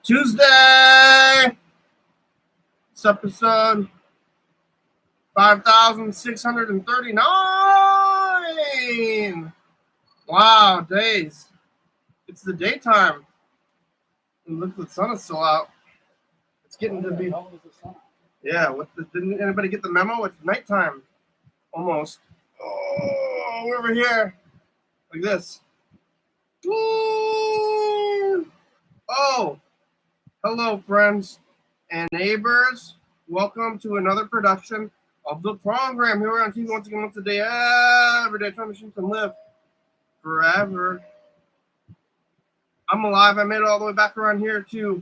Tuesday. It's episode 5,639. Wow, days. It's the daytime. And look, the sun is still out. It's getting to be. Yeah, didn't anybody get the memo? It's nighttime. Almost. Oh, we're over here. Like this. Woo! Oh, hello, friends and neighbors. Welcome to another production of the program here on TV once again, once a day, every day. Time machine can live forever. I'm alive. I made it all the way back around here to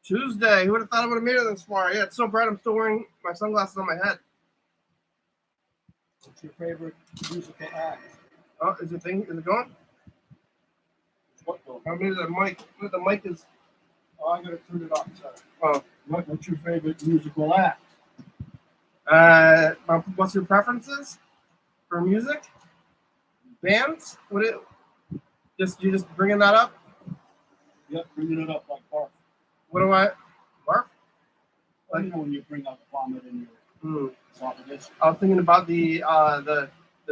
Tuesday. Who would have thought I would have made it this far? Yeah, it's so bright. I'm still wearing my sunglasses on my head. What's your favorite musical act? Oh, is it going? What though? I mean, the mic is. Oh, I'm gonna turn it off. Sorry. Oh. What's your favorite musical act? What's your preferences for music? Bands? You just bringing that up? Yep, bringing it up like barf. What do I barf? Like, you know when you bring up vomit in your esophagus. I was thinking about the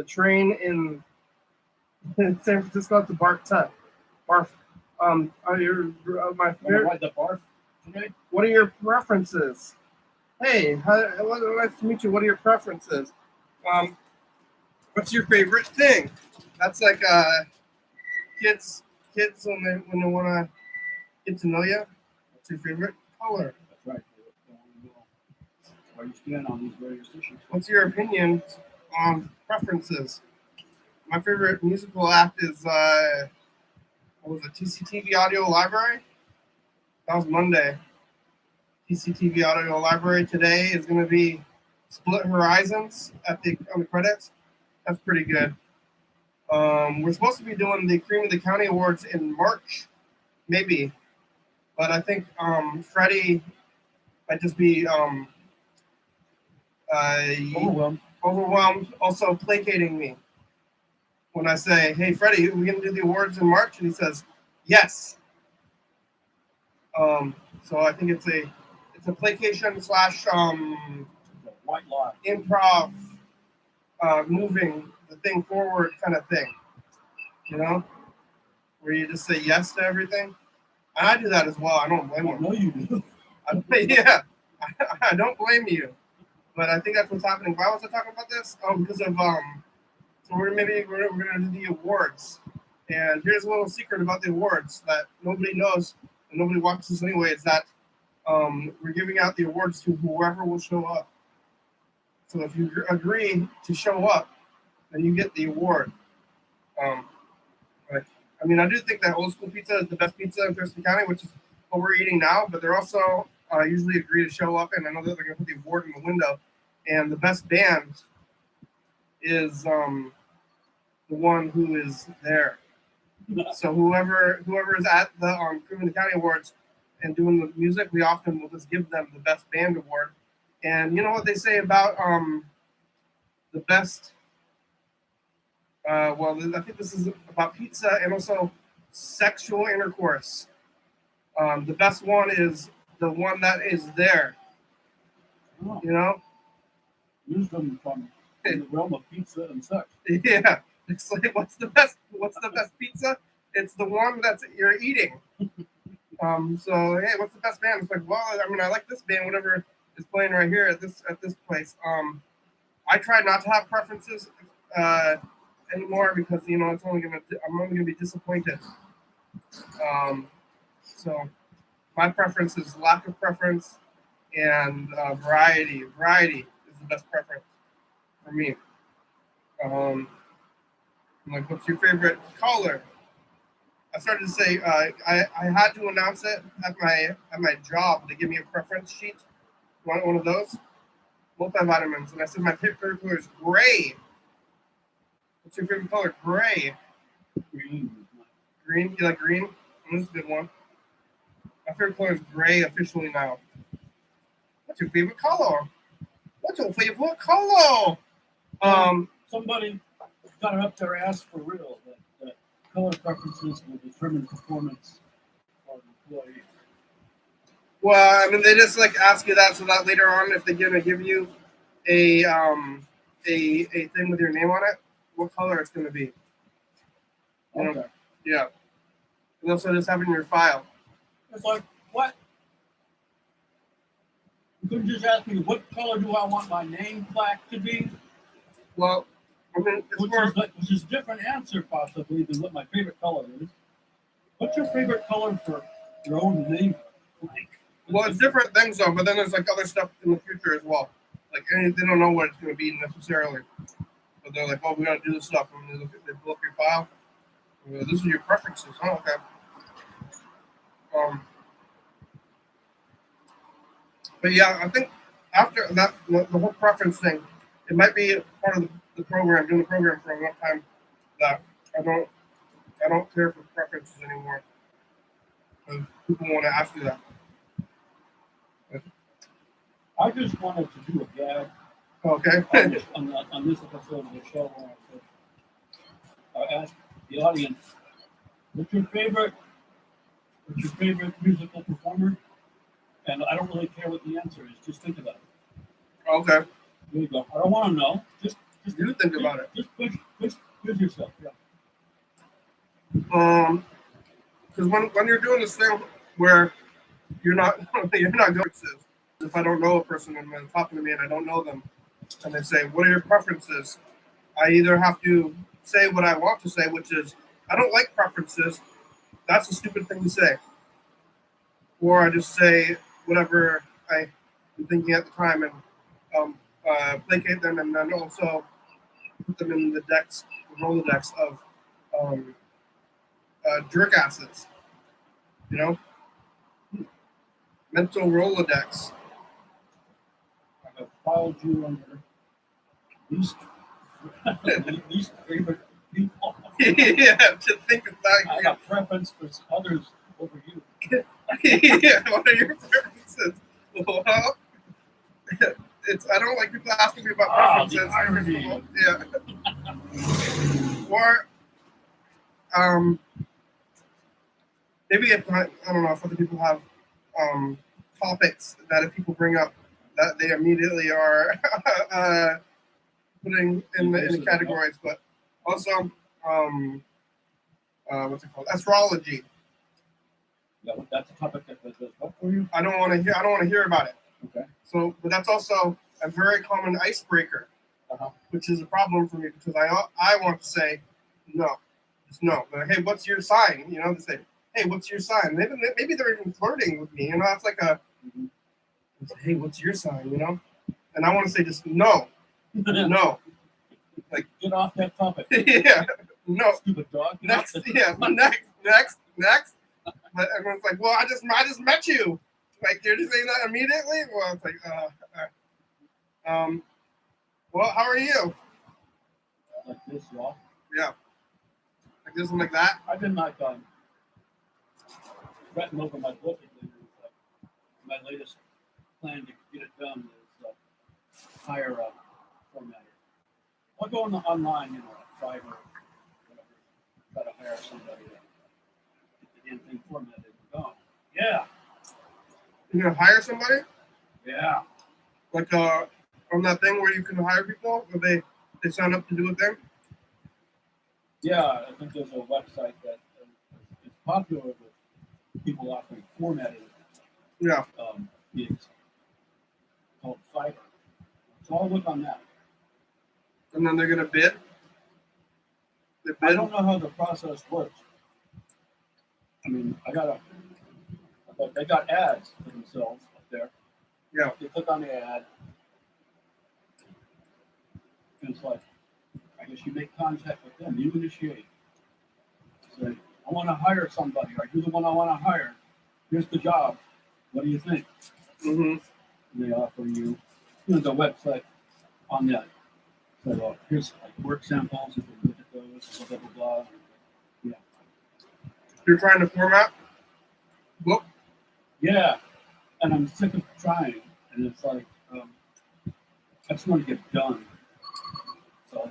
train in San Francisco to barf. Barf. My favorite. Ride the barf today? What are your preferences? Hey, nice to meet you. What are your preferences? What's your favorite thing? That's like kids when they want to get to know you. What's your favorite color? That's right. Where you stand on these various issues. What's your opinion on preferences? My favorite musical act is what was it? TCTV Audio Library. That was Monday. TCTV Audio Library today is going to be Split Horizons on the credits. That's pretty good. We're supposed to be doing the Cream of the County Awards in March, maybe, but I think Freddie might just be overwhelmed, also placating me when I say, "Hey, Freddie, are we going to do the awards in March?" And he says, "Yes." So I think it's a placation / white lie. Improv, moving the thing forward kind of thing, where you just say yes to everything. And I do that as well. I don't blame you. No, you do. Yeah, I don't blame you. But I think that's what's happening. Why was I talking about this? Because of so we're gonna do the awards. And here's a little secret about the awards that nobody knows and nobody watches anyway. Is that we're giving out the awards to whoever will show up. So if you agree to show up, then you get the award. I do think that Old School Pizza is the best pizza in Thurston County, which is what we're eating now. But they're also usually agree to show up, and I know that they're going to put the award in the window. And the best band is the one who is there. So whoever is at the Cream of the County Awards and doing the music, we often will just give them the best band award. And you know what they say about the best? I think this is about pizza and also sexual intercourse. The best one is the one that is there. Oh. Use them from the realm of pizza and sex. Yeah, it's like what's the best pizza? It's the one that you're eating. So hey, what's the best band? It's like, well, I like this band, whatever is playing right here at this place. I try not to have preferences anymore because I'm only gonna be disappointed. So my preference is lack of preference and variety. Variety is the best preference for me. What's your favorite color? I started to say I had to announce it at my job. They give me a preference sheet. Want one of those? Multivitamins. And I said my favorite color is gray. What's your favorite color? Gray. Green. Green? You like green? That's a good one. My favorite color is gray officially now. What's your favorite color? What's your favorite color? Somebody got it up their ass for real. That color preferences will determine performance of employees. Well, I mean, they just like ask you that so that later on, if they're gonna give you a thing with your name on it, what color it's gonna be. You know? Okay. Yeah. And also just have it in your file. It's like, what? You couldn't just ask me what color do I want my name plaque to be? Well, I mean, it's Which more. is a different answer possibly than what my favorite color is. What's your favorite color for your own name plaque? Well, it's different things though, but then there's like other stuff in the future as well. Like they don't know what it's gonna be necessarily, but they're like, "Oh, we gotta do this stuff." And they pull up your file. And this is your preferences. Oh, okay. But yeah, I think after that, the whole preference thing, it might be part of the program, doing the program for a long time. That I don't care for preferences anymore. Because people want to ask you that. I just wanted to do a gag Okay. on this episode of the show where I asked the audience, what's your favorite musical performer? And I don't really care what the answer is. Just think about it. Okay. There you go. I don't want to know. Just You think about it. Just push yourself. Yeah. Because when you're doing this thing where you're not going to, if I don't know a person and they're talking to me and I don't know them, and they say, "What are your preferences?" I either have to say what I want to say, which is, "I don't like preferences." That's a stupid thing to say. Or I just say whatever I am thinking at the time and placate them, and then also put them in the Rolodex of jerk asses. You know, mental Rolodex. I have filed you under least favorite people. Yeah, to think I about. have preference for others over you. Yeah, what are your preferences? Well, I don't like people asking me about The preferences. irony. Yeah. Or maybe if I don't know if other people have topics that if people bring up that they immediately are putting in the categories, but also what's it called? Astrology. Yeah, that's a topic that does what for you? I don't want to hear about it. Okay. So, but that's also a very common icebreaker, which is a problem for me because I want to say no, just no. But hey, what's your sign? You know, they say, hey, what's your sign? Maybe they're even flirting with me. You know, that's like a hey, what's your sign? You know, and I want to say just no, no. Like get off that topic. Yeah, no. Stupid dog. Next, yeah, next. But everyone's like, well, I just met you. Like you're just saying that immediately. Well, it's like, well, how are you? Like this, y'all. Yeah, like this and like that. I've been like fretting over my book. My latest plan to get it done is hire a formatter. I'll go online, Fiverr, whatever, try to hire somebody to get the damn thing formatted and gone. Yeah. You're gonna hire somebody? Yeah. Like on that thing where you can hire people, where they sign up to do a thing. Yeah, I think there's a website that is popular with people offering formatting. Yeah. Gigs called Fiverr. So I'll look on that. And then they're gonna bid. I don't know how the process works. I mean, they got ads for themselves up there. Yeah. You click on the ad, and it's like, I guess you make contact with them. You initiate. Say, I want to hire somebody. Are you the one I want to hire? Here's the job. What do you think? Mm-hmm. And they offer you, the website on that. So here's like work samples. You can look at those. Blah blah blah. Yeah. You're trying to format book. Yeah, and I'm sick of trying, and it's like I just want to get done. So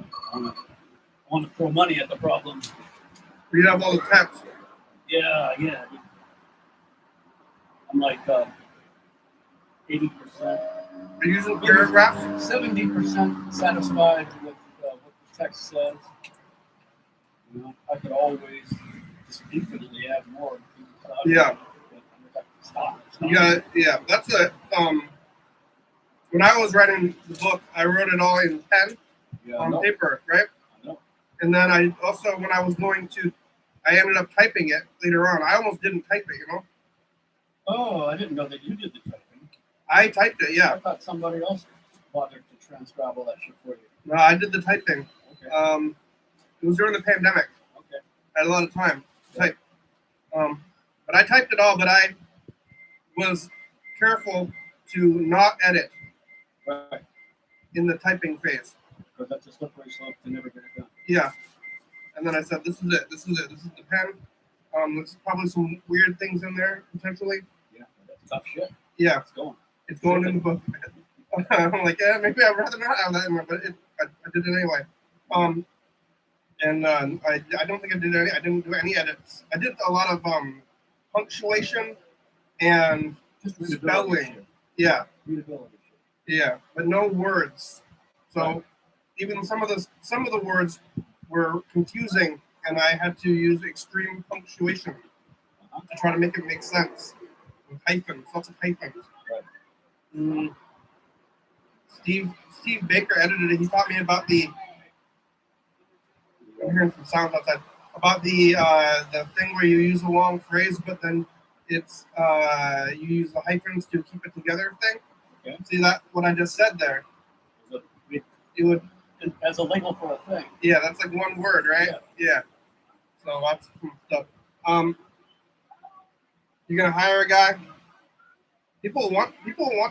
want to throw money at the problem. You have all the temps. Yeah. I'm like 80%, Are you using paragraphs? 70% satisfied with what the text says. You know, I could always just infinitely add more. Yeah. Stop. Yeah. That's a when I was writing the book, I wrote it all in pen on paper, right? And then I also, when I was going to, I ended up typing it later on. I almost didn't type it, you know? Oh, I didn't know that you did the typing. I typed it, yeah. I thought somebody else bothered to transcribe all that shit for you. No, I did the typing. Okay. It was during the pandemic. Okay. I had a lot of time to type. But I typed it all, but I was careful to not edit Right. in the typing phase. Because that's a slippery slope to never get it done. Yeah. And then I said, this is it. This is the pen. There's probably some weird things in there, potentially. Yeah, that's tough shit. Yeah. It's going in the book. I'm like, yeah, maybe I'd rather not have that in there, but I did it anyway. I don't think I didn't do any edits. I did a lot of punctuation and Just spelling. Yeah. Readability. Yeah, but no words. So even some of the words were confusing, and I had to use extreme punctuation to try to make it make sense. With hyphens, lots of hyphens. Right. Steve Baker edited it. He taught me about the. I'm hearing some sounds outside. About the thing where you use a long phrase, but then it's you use the hyphens to keep it together thing. Okay. See that what I just said there? It would as a label for a thing. Yeah, that's like one word, right? Yeah. So lots of stuff. You're gonna hire a guy. People want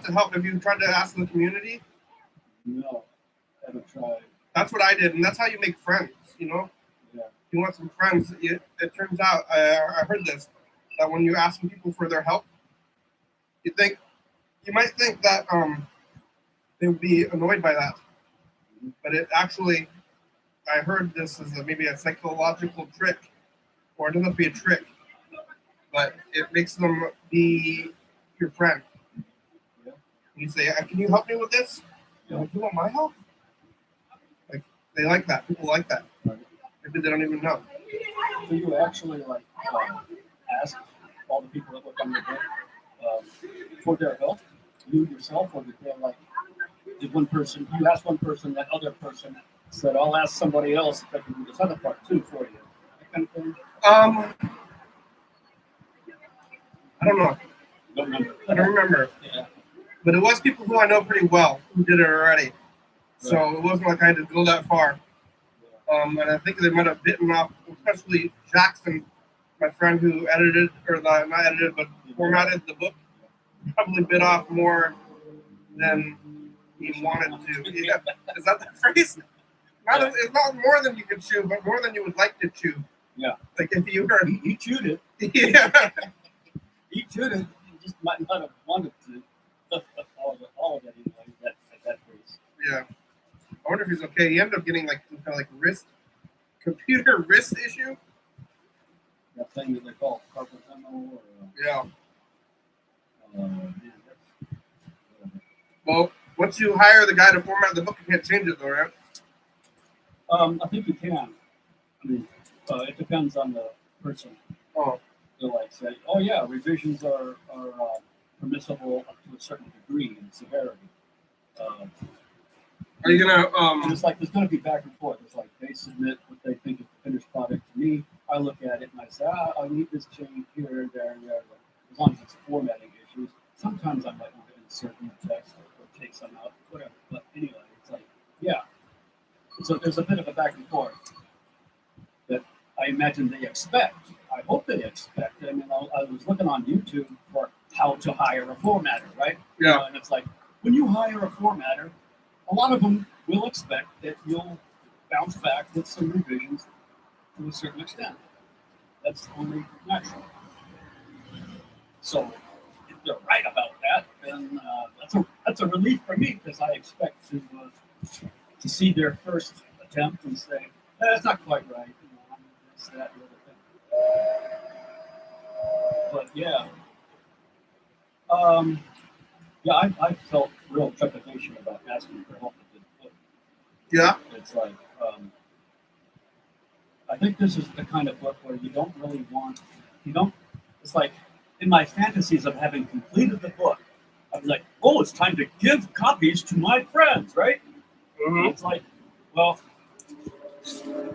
to help. Have you tried to ask the community? No, I haven't tried. That's what I did, and that's how you make friends. You know. Yeah. You want some friends. It turns out I heard this that when you ask people for their help, you might think that they would be annoyed by that, but it actually, I heard this as maybe a psychological trick, or it doesn't have to be a trick, but it makes them be your friend. Yeah. You say, "Can you help me with this?" Yeah. Like, you want my help? Like they like that. People like that. Right. Maybe they don't even know. So you actually ask all the people that look on your book for their help, you yourself, or did one person, you asked one person, that other person said, I'll ask somebody else if I can do this other part too for you. That kind of thing? I don't know. I don't remember. Yeah. But it was people who I know pretty well who did it already. So it wasn't like I had to go that far. And I think they might have bitten off, especially Jackson, my friend who edited, or not edited, but formatted the book, probably bit off more than he wanted to. Yeah. Is that the phrase? It's not more than you could chew, but more than you would like to chew. Yeah. Like if you were. He chewed it. Yeah. He chewed it. He just might not have wanted to. all of that, that phrase. Yeah. I wonder if he's okay. He ended up getting like some kind of like computer wrist issue. That thing that they call carpal tunnel. Yeah. Well, once you hire the guy to format the book, you can't change it though, right? I think you can. I mean, it depends on the person. Oh. They'll say, oh yeah, revisions are permissible up to a certain degree in severity. Are you gonna? And it's like there's gonna be back and forth. It's like they submit what they think is the finished product to me. I look at it and I say, I need this change here, there, and there. As long as it's formatting issues, sometimes I might want to insert new text or take some out, whatever. But anyway, it's like, yeah. So there's a bit of a back and forth that I imagine they expect. I hope they expect. I mean, I was looking on YouTube for how to hire a formatter, right? Yeah. And it's like, when you hire a formatter, a lot of them will expect that you'll bounce back with some revisions to a certain extent. That's only natural. So if they're right about that, then that's a relief for me because I expect to see their first attempt and say, That's not quite right. You know, it's that the other thing. But yeah, yeah, I felt real trepidation about asking for help with this book. Yeah. It's like, I think this is the kind of book where you don't really want, you don't, it's like in my fantasies of having completed the book, I was like, oh, it's time to give copies to my friends, right? Mm-hmm. It's like, well,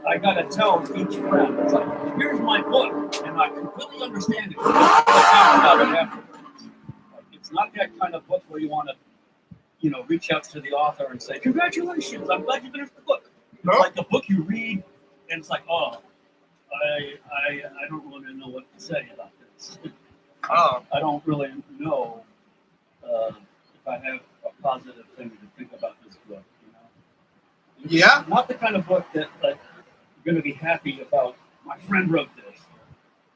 I gotta tell each friend, it's like, here's my book, and I completely understand it. You don't want to talk about it afterwards. Like, it's not that kind of book where you want to, you know, reach out to the author and say, congratulations, I'm glad you finished the book. It's No. like the book you read, and it's like, oh, I don't really know what to say about this. Oh. I don't really know if I have a positive thing to think about this book. You know, it's Yeah. not the kind of book that like you're going to be happy about. My friend wrote this.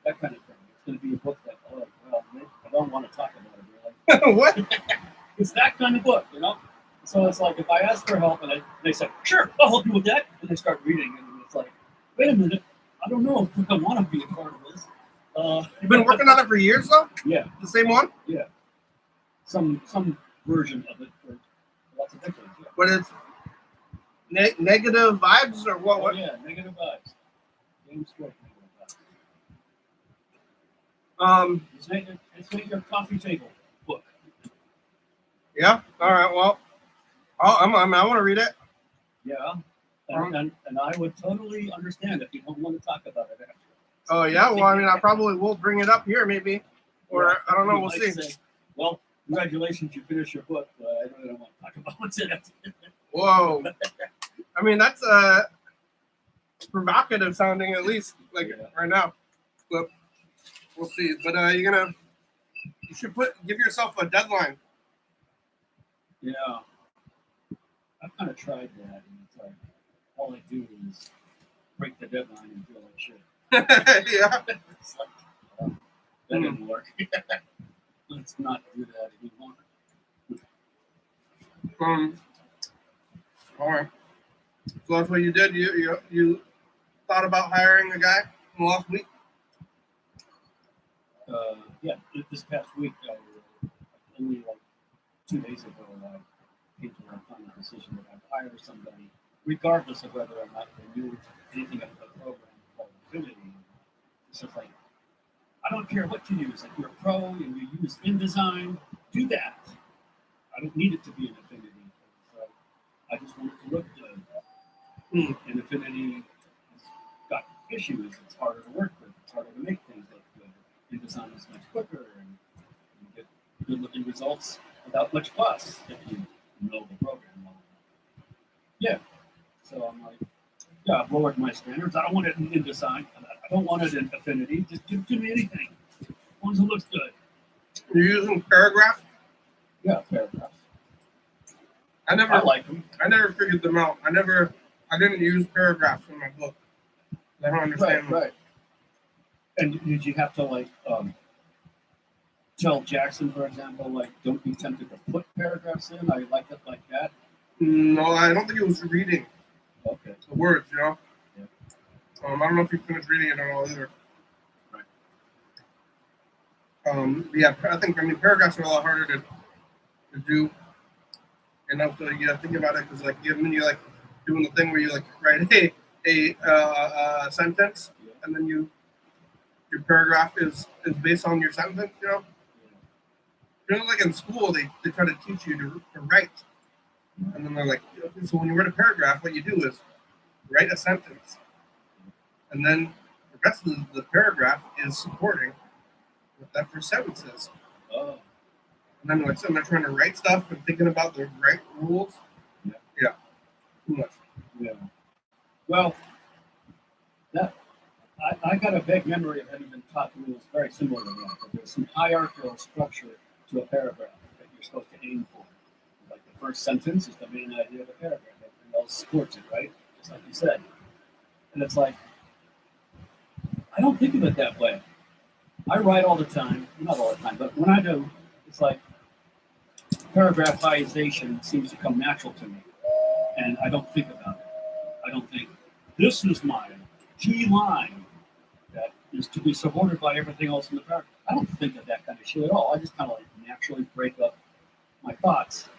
That kind of thing. It's going to be a book that, oh well, I don't want to talk about it really. What? It's that kind of book, you know. So it's like if I ask for help and they say, sure, I'll help you with that, and they start reading, and it's like, wait a minute, I don't know if I want to be a part of this. You've been working on it for years, though. Yeah, The same one, yeah. Some version of it for lots of decades. Yeah. but it's negative vibes or what? Oh, What? yeah, negative vibes. James Stewart, negative Um. vibes. It's like your coffee table book. Yeah. All right. Well, I want to read it. Yeah, and I would totally understand if you don't want to talk about it after. Oh yeah. Well, I mean, I probably will bring it up here, maybe, or Yeah, I don't know. you We'll might see. say, well, congratulations, you finished your book, but I really don't want to talk about what's in it. Whoa. I mean, that's provocative sounding, at least like Yeah. right now. But we'll see. But you should give yourself a deadline. Yeah, I've kind of tried that, and it's like all I do is break the deadline and feel like shit. Yeah. It's like, that didn't work. Let's not do that anymore. All right. So that's what you did. You thought about hiring a guy in the last week. Yeah, this past week, only like 2 days ago, I came to a final decision that I'd hire somebody, regardless of whether or not they knew anything about the program called Affinity. It's just like, I don't care what you use. If you're a pro and you use InDesign, do that. I don't need it to be an Affinity. So I just want it to look good. And Affinity has got issues. It's harder to work with. It's harder to make things look good. InDesign is much quicker and you get good looking results without much fuss if you know the program well enough. Yeah. So I'm like, yeah, I've lowered my standards. I don't want it in InDesign. I don't want it in Affinity. Just give me anything. As long as it looks good. You're using Paragraph. Yeah, paragraphs. I I like them. never figured them out. I didn't use paragraphs in my book. I don't understand them. Right. And did you have to like tell Jackson, for example, like don't be tempted to put paragraphs in? I like it like that. No, I don't think it was reading Okay. the words. You know. Yeah. I don't know if you finished reading it at all either. Right. Yeah, I mean paragraphs are a lot harder to do. And also you got to think about it because like you're like doing the thing where you like write a sentence Yeah. and then your paragraph is based on your sentence. You know. You know, like in school, they try to teach you to write. And then they're like, so when you write a paragraph, what you do is write a sentence. And then the rest of the paragraph is supporting what that first sentence is. Oh. And then like sitting there trying to write stuff and thinking about the right rules. Yeah. Too much. Yeah. Well, that I got a vague memory of having been taught rules very similar to that. But there's some hierarchical structure to a paragraph that you're supposed to aim for. Like the first sentence is the main idea of the paragraph. Everything else supports it, right? Just like you said. And it's like, I don't think of it that way. I write all the time, not all the time, but when I do, it's like paragraphization seems to come natural to me. And I don't think about it. I don't think, this is my key line that is to be supported by everything else in the paragraph. I don't think of that kind of shit at all. I just kind of like naturally break up my thoughts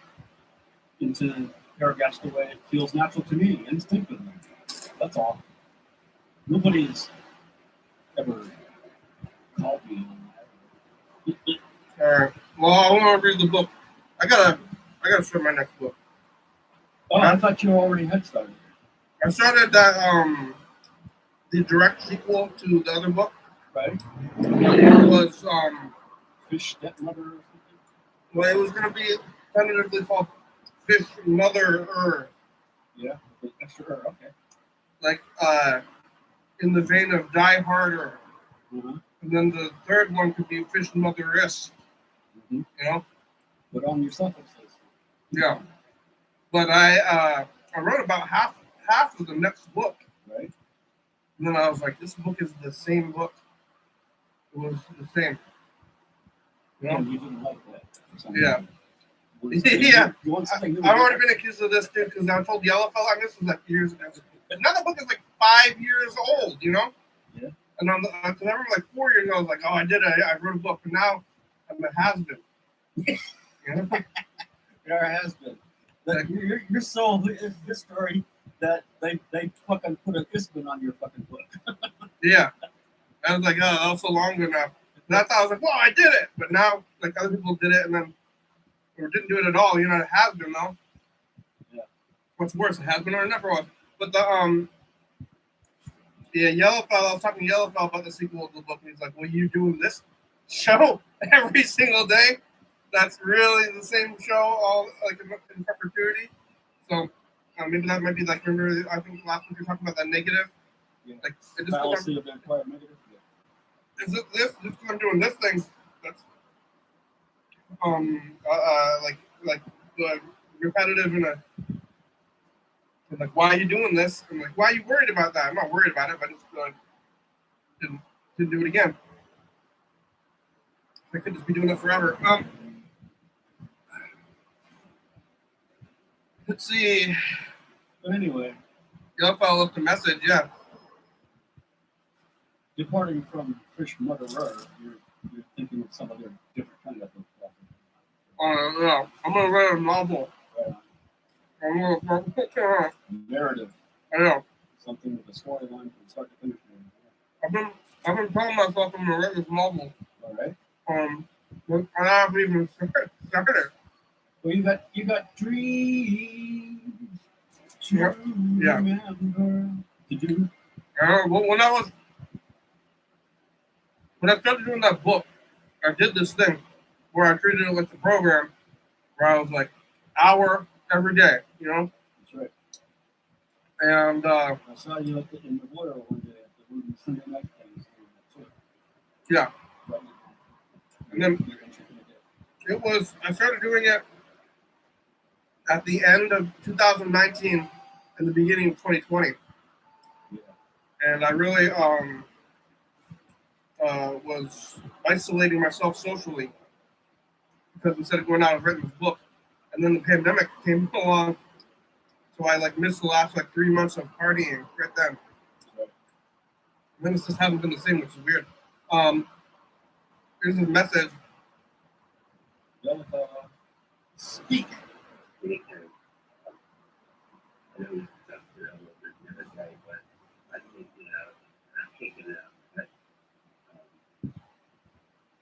into paragraphs the way it feels natural to me, instinctively. That's all. Nobody's ever called me on that. All right. Well, I want to read the book. I gotta start my next book. Oh, I thought you already had started. I started that the direct sequel to the other book. Right? It was Fish Stepmother or something? well, it was gonna be tentatively called Fish Mother. Yeah, with extra okay. Like in the vein of Die Harder. Mm-hmm. And then the third one could be Fish Mother-ist. Mm-hmm. You know? Put on your suffixes. Yeah. But I wrote about half of the next book. Right. And then I was like, this book is the same book. It was the same. You know? And you didn't like that. Yeah. Yeah. You want something new? I've already been accused of this too because I told Yellowfell, and this was like years ago. Another book is like 5 years old, you know? Yeah. And I remember like 4 years ago, I was like, oh, I did it. I wrote a book, but now I'm a has-been. You know? There has been. Like, you're so this story that they fucking put a isbin on your fucking book. Yeah. I was like, oh, that was so long ago now. And I thought I was like, well, I did it. But now, like, other people did it and then or didn't do it at all. You know, it has been though. Yeah. What's worse, it has been or it never was. But the Yellowfell, I was talking to Yellowfell about the sequel to the book, and he's like, well, you doing this show every single day? That's really the same show, all like in perpetuity. So maybe that might be like, remember, I think last week we were talking about that negative. Yeah. Like, it just Fallacy of the implied negative. Yeah. is it this? Just 'cause I'm doing this thing. That's like repetitive and like, why are you doing this? And like, why are you worried about that? I'm not worried about it, but it's didn't do it again. I could just be doing it forever. Let's see. But anyway, Yellowfell left a message. Yeah. departing from Fish Mother, you're thinking of some other different kind of book. No, I'm gonna write a novel. I'm gonna Narrative. I know. Something with a storyline from start to finish. I've been telling myself I'm gonna write this novel. All right. And I haven't even started. Well, you got dreams to Yeah. remember. Did you? When I started doing that book, I did this thing where I treated it like the program, where I was like, hour every day, you know? That's right. And I saw you in the Royal one day at the Sunday night things. yeah. Right. And then I started doing it at the end of 2019 and the beginning of 2020. Yeah. And I really was isolating myself socially because instead of going out and writing this book, and then the pandemic came along, so I like missed the last like 3 months of partying right then. Right. And then it just hasn't been the same, which is weird. Here's his message. Speak. I know we discussed it a little bit the other day, but I think, I'm thinking that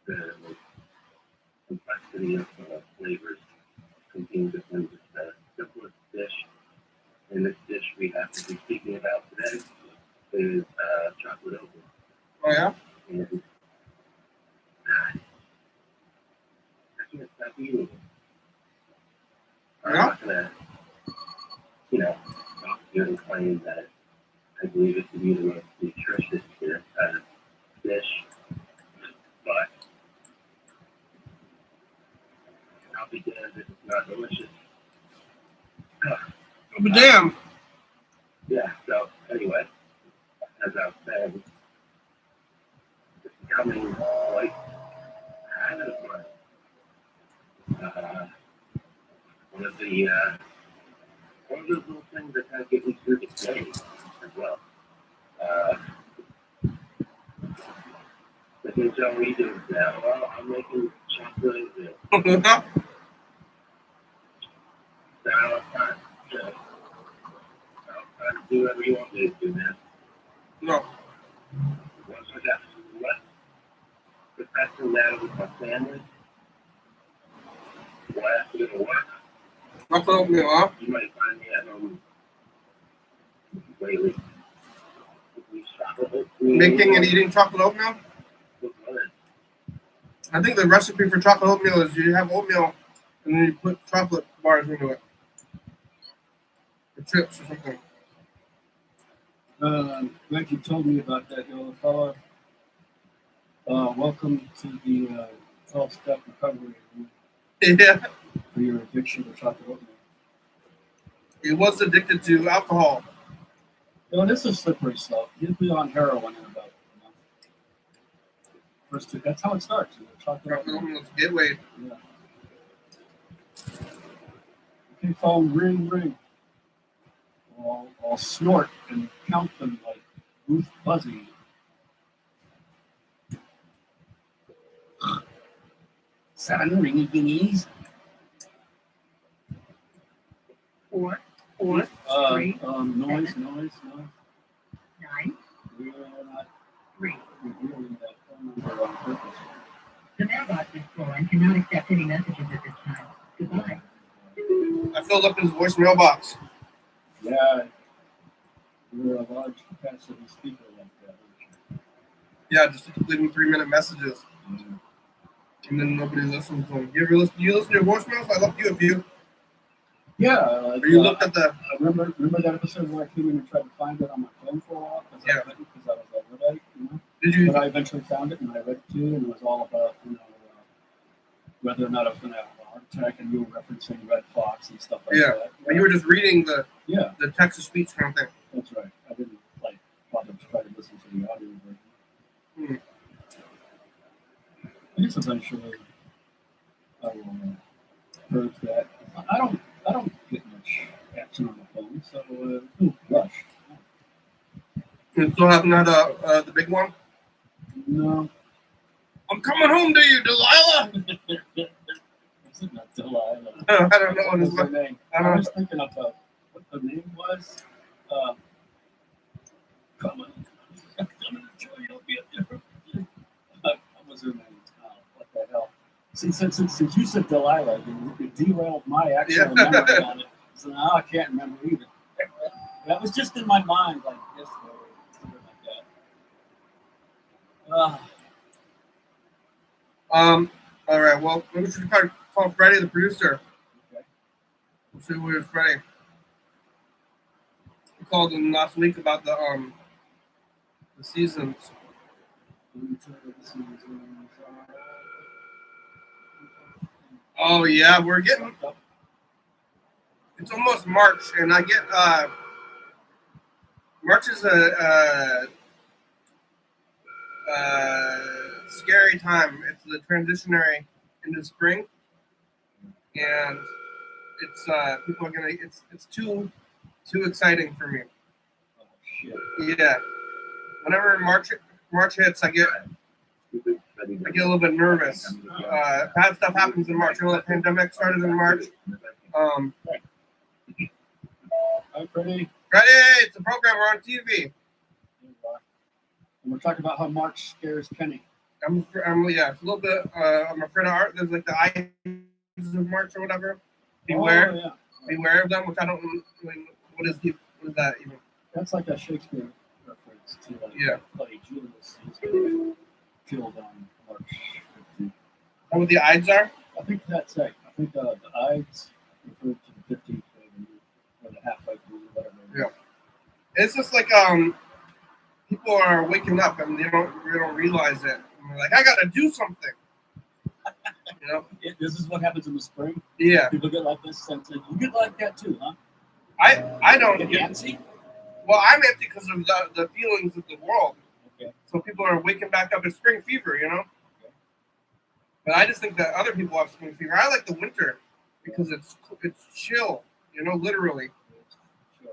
the complexity of flavors contained within the simplest dish. And this dish we have to be speaking about today is chocolate oatmeal. Oh yeah. And I can't stop eating it. I'm not gonna, talk here and claim that I believe it to be the most nutritious dish, but I'll be damned if it's not delicious. But damn. Yeah, so anyway, as I was saying, it's becoming quite kind of one of those little things that kind of get me through the day. well. But here's how we do it now. Well, I'm making chocolate milk. Now it's time. So, I'll try to do whatever you want me to do, man. No. Once I got what professor matter with my family, when I have to go to work, Chocolate oatmeal, huh? you might find me at home lately. Making and eating chocolate oatmeal? I think the recipe for chocolate oatmeal is you have oatmeal and then you put chocolate bars into it. Or chips or something. Glad you told me about that, young fella. Welcome to the 12-step recovery Yeah. for your addiction to chocolate oatmeal. He was addicted to alcohol. You know, this is slippery slope. You'll be on heroin in about a month. First two, that's how it starts. You know, chocolate Chocolate oatmeal. oatmeal is a gateway. Yeah. Okay, phone, ring, ring. I'll snort and count them like Ruth Buzzy. Seven ringy guineas. Four, Noise. 9, We are not 3. revealing that phone number on purpose. The mailbox is full and cannot accept any messages at this time. Goodbye. I filled up his voicemail box. Yeah, you're a large capacity speaker like that, aren't Yeah, just leaving 3-minute messages. you? And then nobody listens to them. You ever listen? Do you listen to your voicemails? I left you a few. Yeah, Or you looked at the. I remember that episode where I came in and tried to find it on my phone for a while because Yeah. I was like, Luddite, you know. Did you? But I eventually found it and I read it too, and it was all about whether or not I was going to have a heart attack, and you were referencing Red Fox and stuff like Yeah. that. But you were just reading the Yeah, text to speech kind of thing. that's right. I didn't bother to try to listen to the audio version. I guess eventually I will purge that. I don't get much action on the phone, so rush. You still haven't had the big one? No, I'm coming home to you, Delilah! it's not Delilah. I don't know what What his was her name? I don't I know. was thinking of what the name was. Coming to Ethiopia. What was her name? What the hell? Since you said Delilah, you derailed my actual Yeah. memory on it. So now I can't remember either. That was just in my mind like yesterday or something like that. All right. Well, maybe we should call Freddie, the producer. Okay. We'll see where's Freddie. We called him last week about the seasons. Oh yeah, we're getting. It's almost March, and I get March is a scary time. It's the transitionary into spring, and it's people are gonna. It's too exciting for me. Oh, shit. Yeah. Whenever March hits, I get a little bit nervous. Bad stuff happens in March. You know, the pandemic started in March. Hi, Freddie. Freddie, it's a program. We're on TV. And we're talking about how March scares Kenny. Yeah, it's a little bit. I'm afraid of art. There's like the Ides of March or whatever. Beware, Oh, yeah. beware of them. Which I don't. What is that even? That's like a Shakespeare reference to Yeah. Bloody Julius. He's killed on March 15th. Know what the Ides are? I think that's right. I think the Ides referred to the 15th or the halfway through, whatever. Yeah. It's just like people are waking up and they don't realize it. And they're like, I gotta do something. You know? This is what happens in the spring. Yeah. People get like this sense, and you get like that too, huh? I don't Get get. antsy. Well, I'm antsy because of the feelings of the world. Okay. So people are waking back up. It's spring fever, you know. But I just think that other people have spring fever. I like the winter because it's chill, you know, literally. Sure.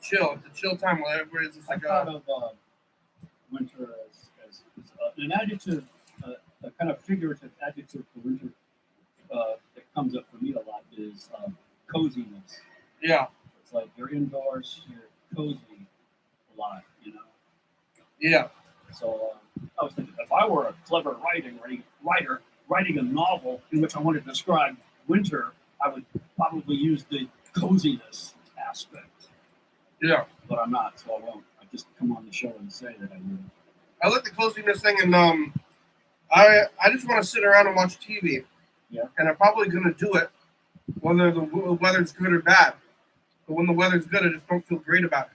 chill. It's a chill time where everybody's just I like, thought of winter as an adjective, a kind of figurative adjective for winter that comes up for me a lot is coziness. yeah, It's like you're indoors, you're cozy a lot, you know. yeah, So I was thinking, if I were a clever writer writing a novel in which I wanted to describe winter, I would probably use the coziness aspect. yeah. But I'm not, so I won't. I just come on the show and say that I will. I like the coziness thing, and I just want to sit around and watch TV. Yeah. And I'm probably gonna do it, whether the weather's good or bad. But when the weather's good, I just don't feel great about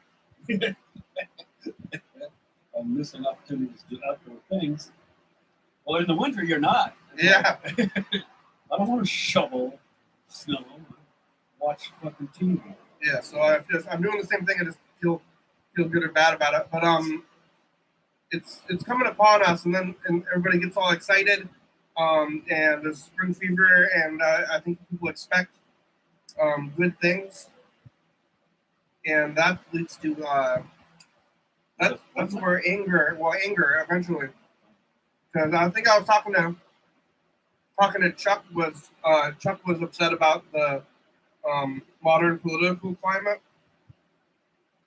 it. I'm missing opportunities to do outdoor things. Well, in the winter, you're not. It's Yeah, like, I don't want to shovel snow. Watch fucking TV. yeah. So I'm doing the same thing. I just feel good or bad about it. But it's coming upon us, and everybody gets all excited. And there's spring fever, and I think people expect good things, and that leads to that's where anger eventually. Because I think I was talking to Chuck was upset about the modern political climate,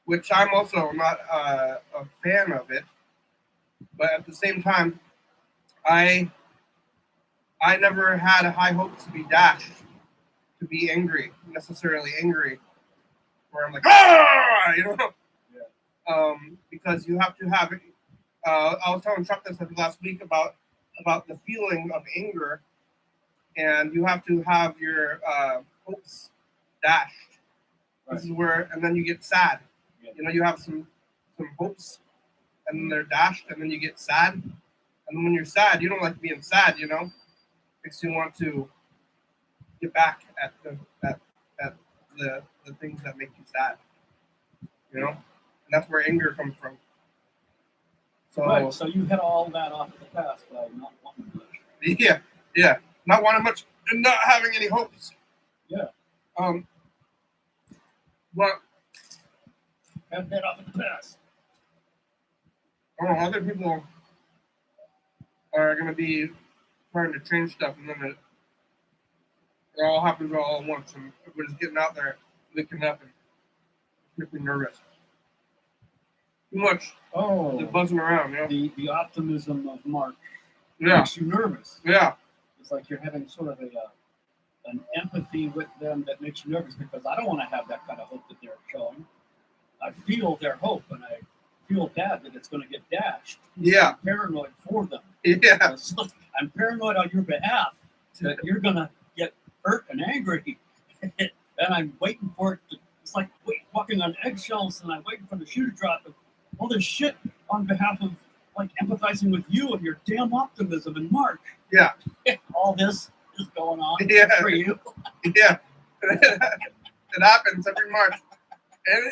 which I'm also not a fan of it. But at the same time, I never had high hopes to be dashed, to be necessarily angry, where I'm like, ah, you know, because you have to have. I was telling Chuck this last week about the feeling of anger, and you have to have your hopes dashed. Right. This is where, and then you get sad. Yeah. You know, you have some hopes, and then they're dashed, and then you get sad. And then when you're sad, you don't like being sad. You know, makes you want to get back at the things that make you sad. You know, and that's where anger comes from. So Right. So you had all that off the past by not wanting much. yeah, not wanting much and not having any hopes. Yeah. But Have that off the past. I don't know, other people are going to be trying to change stuff, and then it all happens all at once, and everybody's getting out there. It can happen. Makes me nervous. Too much. Oh. They're buzzing around, you know? The optimism of March Yeah, makes you nervous. yeah, It's like you're having sort of an empathy with them that makes you nervous because I don't want to have that kind of hope that they're showing. I feel their hope and I feel bad that it's going to get dashed. yeah, I'm paranoid for them. yeah, It's like, I'm paranoid on your behalf that you're going to get hurt and angry. And I'm waiting for it to, it's like walking on eggshells and I'm waiting for the shoe to drop. And all this shit on behalf of like empathizing with you and your damn optimism in March. yeah, All this is going on Yeah. for you. yeah. It happens every March. And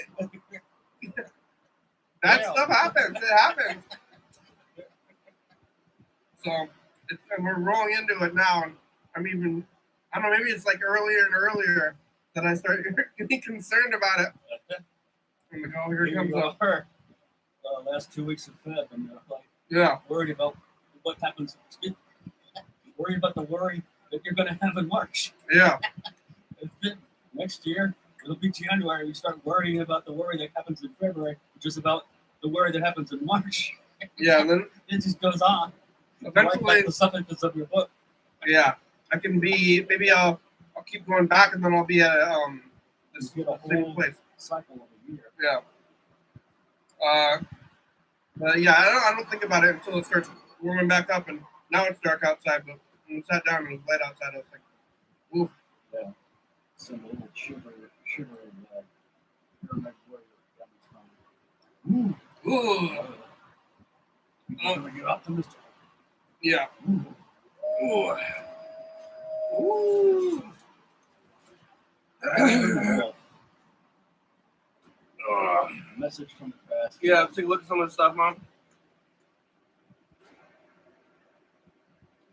that Yeah. stuff happens. It happens. So and we're rolling into it now, and I don't know, maybe it's like earlier and earlier that I start getting concerned about it. I'm like, oh, here it comes up. Last 2 weeks of Feb, and you're like Yeah, worried about what happens. Worried about the worry that you're going to have in March. yeah, Next year, it'll be January. You start worrying about the worry that happens in February, which is about the worry that happens in March. yeah. And then It just goes on. eventually, Like the suffix of your book. yeah, I can be. Maybe I'll keep going back, and then I'll be at this You get a same whole place. cycle of a year. Yeah. But yeah, I don't think about it until it starts warming back up, and now it's dark outside. But when we sat down and it was light outside, I was like, ooh, Yeah. Some little shivering pyramid warrior comes from. ooh, You're optimistic. yeah, Ooh. ooh, ooh. Message from the past. Yeah, let's take a look at some of the stuff, Mom.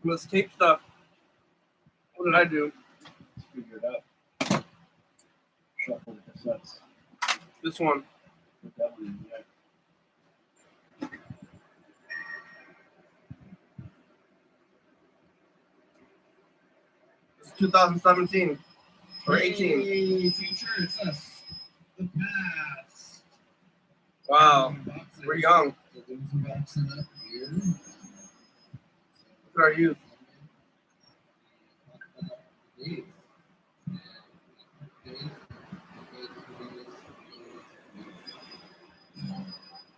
Let's tape stuff. What did I do? Let's figure it out. Shuffle the cassettes. This one. Put that one in there. It's 2017 or 18. Hey, future, it's us. The past. Wow, we're young. The losing boxing up here. Look at our youth. Talk about days. Days.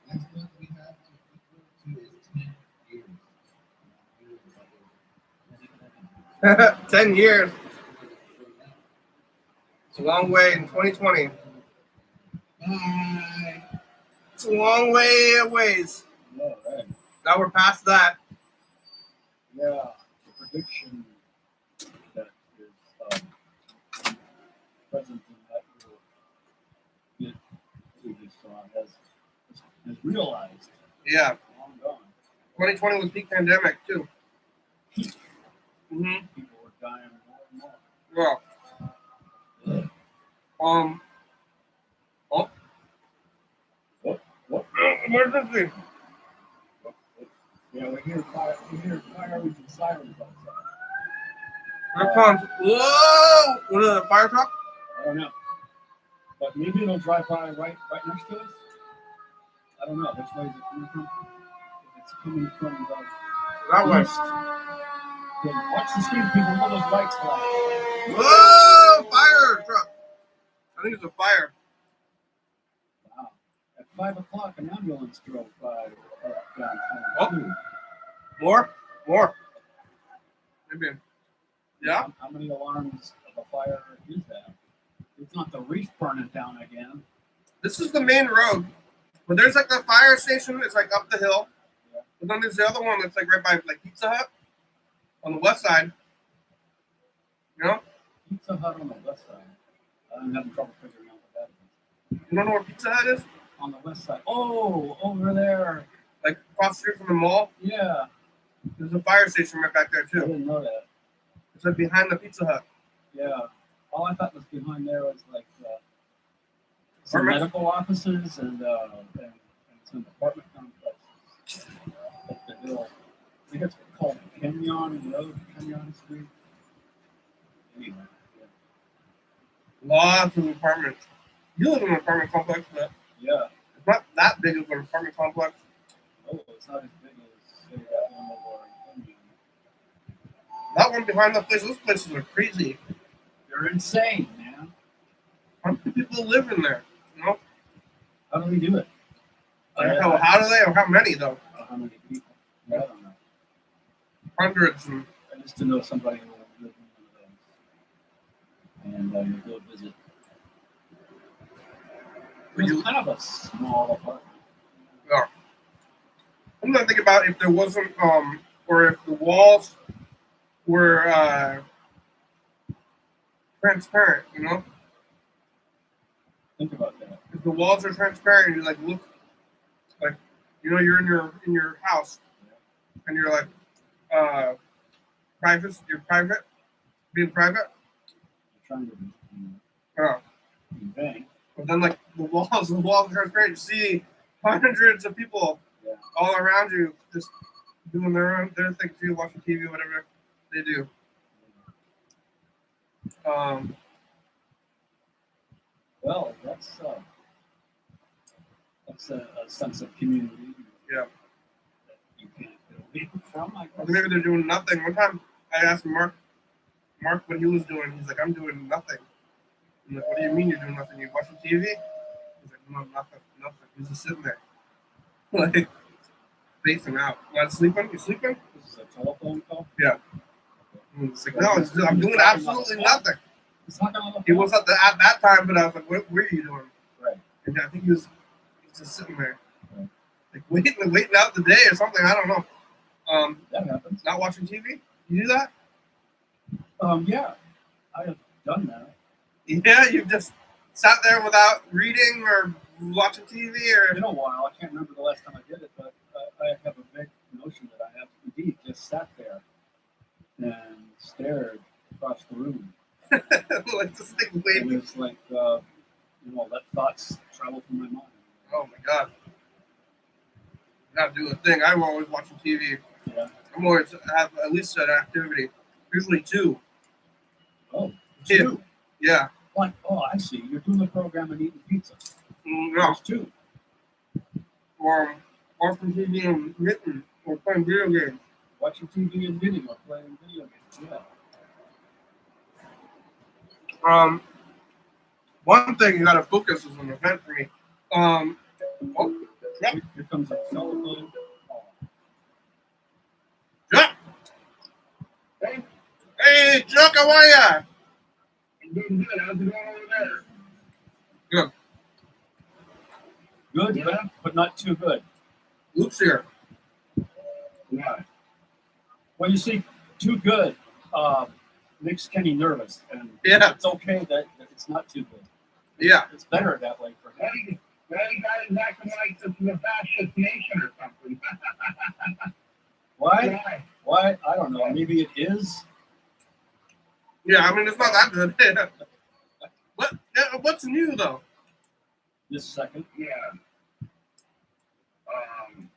Next month we have to equal to is 10 years. 10 years. It's a long way in 2020. Bye. It's a long way a ways. Yeah, right. Now we're past that. Yeah, the prediction that is present in that little bit we just saw has realized Yeah. long gone. 2020 was peak pandemic too. Mm-hmm. People were dying more and more. Well. Oh. What? Emergency. Yeah, we hear fires and sirens outside. Here comes. Whoa! What is it, a fire truck? I don't know. But maybe it'll drive by right next to us. I don't know. Which way is it coming from? If it's coming from the That way. east, then watch the street, people. Look at those lights flash. Whoa! Fire truck. I think it's a fire. Wow. At 5 o'clock, an ambulance drove by down 22. More? Maybe. Yeah? How many alarms of a fire is that? It's not the reef burning down again. This is the main road. But there's like the fire station. It's like up the hill. Yeah. But then there's the other one that's like right by like Pizza Hut on the west side. You know? Pizza Hut on the west side. I'm having trouble figuring out what that is. You don't know where Pizza Hut is? On the west side. Oh, over there. Like across the street from the mall. Yeah. There's a fire station right back there I too. didn't know that. It's like behind the Pizza Hut. Yeah. All I thought was behind there was like some Apartments? medical offices and some apartment complexes. Up the hill. I think it's called Kenyon Road, Kenyon Street. Anyway, yeah. Lots of apartments. You live in an apartment complex, but Yeah. it's not that big of an apartment complex. Oh, it's not as big as say that one over in Kenyon. That one behind the place, those places are crazy. They're insane, man. How many people live in there? You know? How do we do it? How do they, or how many though? How many people? I don't know. Hundreds. And I used to know somebody who lived in one of those. And you go visit. It was kind of a small apartment. yeah. I'm gonna think about if there wasn't, or if the walls were transparent. You know, Think about that. if the walls are transparent, you like look, like, you know, you're in your house, and you're like, private. You're private, being private. You're trying to Yeah. be vain. But then, like, the walls are transparent. You see hundreds of people Yeah. all around you just doing their thing too, watching TV, whatever they do. Well, that's a sense of community. Yeah. That you can't get away from, I guess. Maybe they're doing nothing. One time, I asked Mark what he was doing. He's like, I'm doing nothing. I'm like, what do you mean you're doing nothing? You watching TV? He's like, no, nothing. He's just sitting there, like, spacing out. Not sleeping? You sleeping? This is a telephone call. And it's like, no, I'm doing absolutely nothing. He's talking on the phone. He was at that time, but I was like, what are you doing? Right. And I think he's just sitting there, Right. like waiting out the day or something. I don't know. That happens. Not watching TV. You do that? Yeah, I have done that. Yeah, you've just sat there without reading or watching TV or. In a while, I can't remember the last time I did it, but I have a vague notion that I have indeed just sat there and stared across the room. Like this thing And waiting. it's like, let thoughts travel through my mind. Oh gotta do a thing. I'm always watching TV. Yeah. I'm always have at least an activity. Usually two. Oh, Yeah. two. Yeah. Like, oh, I see. You're doing the program and eating pizza. Yeah. There's two. Or watching TV and knitting or playing video games. Watching TV and knitting or playing video games. Yeah. One thing you gotta focus is an event for me. Oh, yep. Here comes a telephone. Oh, Chuck. Hey, Chuck, how are ya? I'm doing good. How's it going over there? good, Yeah. but not too good. Luke's here. Yeah. Well, you see, too good makes Kenny nervous, and Yeah. it's okay that it's not too good. Yeah. It's better that way for him. Well, you guys acting like this is a fascist nation or something. Why? Why? Why? I don't know. Maybe it is. Yeah, I mean, it's not that good. What's new, though? This second. Yeah. Um,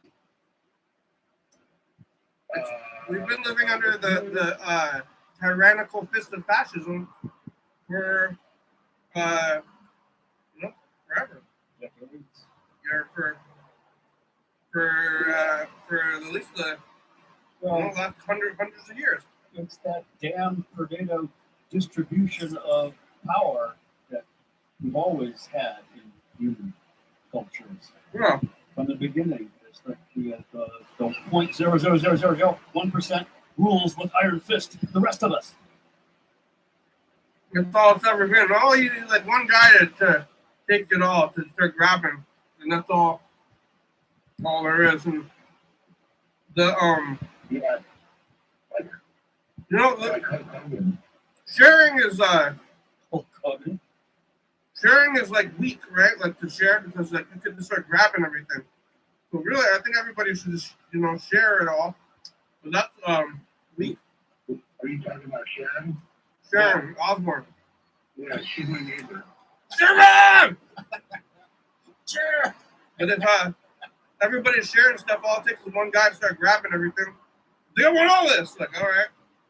We've been living under the tyrannical fist of fascism for, forever. Decades. Or for at least the Well, last hundreds of years. it's that damn Pareto distribution of power that we've always had in human cultures Yeah. from the beginning. It's like we have the 0.00001% rules with iron fist. The rest of us. It's all it's ever been. All you need is like one guy to take it all, to start grabbing, and that's all there is. And the yeah. you know, Like Hulk Hogan. sharing is Hulk Hogan. sharing is like weak, right? Like to share because like you could just start grabbing everything. So really, I think everybody should just share it all. But that's weak. Are you talking about Sharon? Sharon Osborne. Yeah, she's my neighbor. Sharon! Sure. But if everybody's sharing stuff, all it takes is one guy to start grabbing everything. They want all this. Like, all right,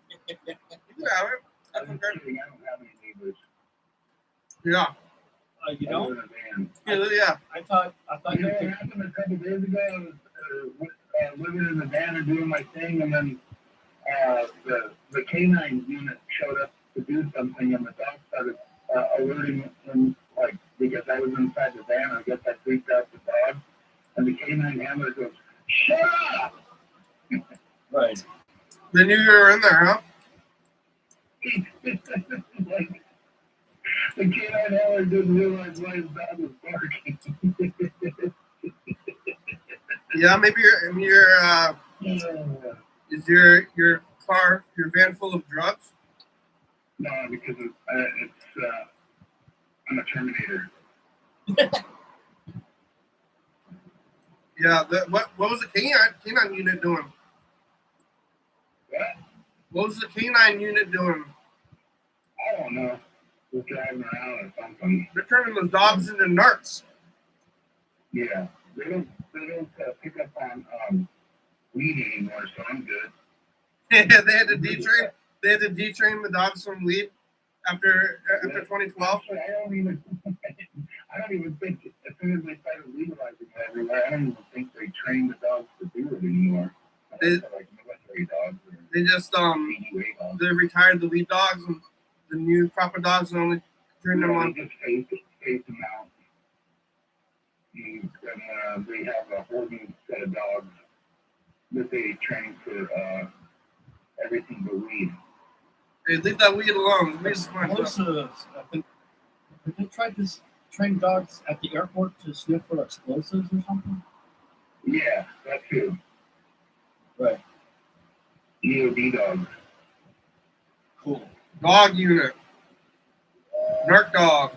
you can have it. That's I'm okay. kidding, I don't have any neighbors. Yeah. You I know, live in a van. Yeah. I thought You you know what could. happened a couple days ago? I was living in the van and doing my thing, and then the canine unit showed up to do something, and the dog started alerting him, like, because I was inside the van. I guess I freaked out the dog, and the canine handler goes, "Shut up!" Right. They knew you were in there, huh? Like, the canine handler didn't realize why his dog was barking. Yeah, maybe is your car, your van full of drugs? No, because I'm a Terminator. Yeah. What was the canine unit doing? What? What was the canine unit doing? I don't know. Just driving around or something. They're turning those dogs into narcs. Yeah, they don't pick up on weed anymore, so I'm good. They had to detrain. They had to detrain the dogs from weed after 2012. Actually, I don't even think as soon as they started legalizing it everywhere, I don't even think they train the dogs to do it anymore. Like military dogs or They just PUA dogs. they retired the lead dogs and the new crop of dogs and only turned them on. They just phase them out. And they have a whole new set of dogs that they train for everything but weed. Hey, leave that weed alone. Weed's fine. I think they tried to train dogs at the airport to sniff for explosives or something. Yeah, that too. Right. EOD dogs. Cool. Dog unit. Narc dog.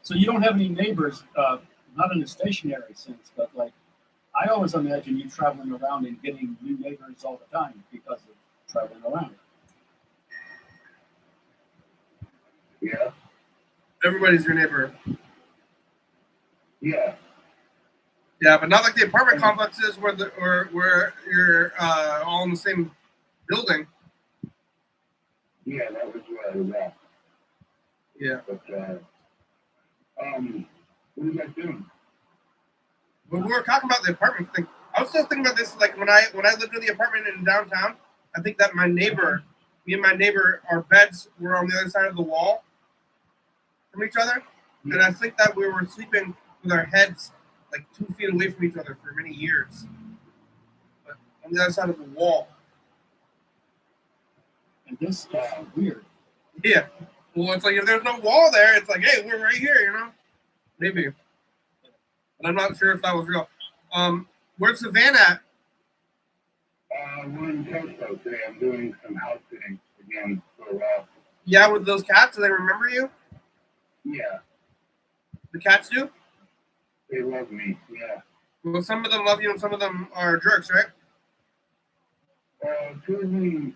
So you don't have any neighbors, not in a stationary sense, but like I always imagine you traveling around and getting new neighbors all the time because of traveling around. Yeah. Everybody's your neighbor. Yeah. Yeah, but not like the apartment complexes where you're all in the same building. Yeah, that was where I was at. Yeah. But what are you guys doing? When we were talking about the apartment thing, I was still thinking about this. Like when I lived in the apartment in downtown, I think that me and my neighbor, our beds were on the other side of the wall from each other, and I think that we were sleeping with our heads like 2 feet away from each other for many years, but on the other side of the wall. And this is weird. Yeah. Well, it's like if there's no wall there, it's like, hey, we're right here, you know? Maybe. But I'm not sure if that was real. Where's Savannah at? We're in Coastal today. I'm doing some house sitting again for a while. Yeah, with those cats, do they remember you? Yeah, The cats do? they love me. Yeah. Well, some of them love you and some of them are jerks, right? Two of them,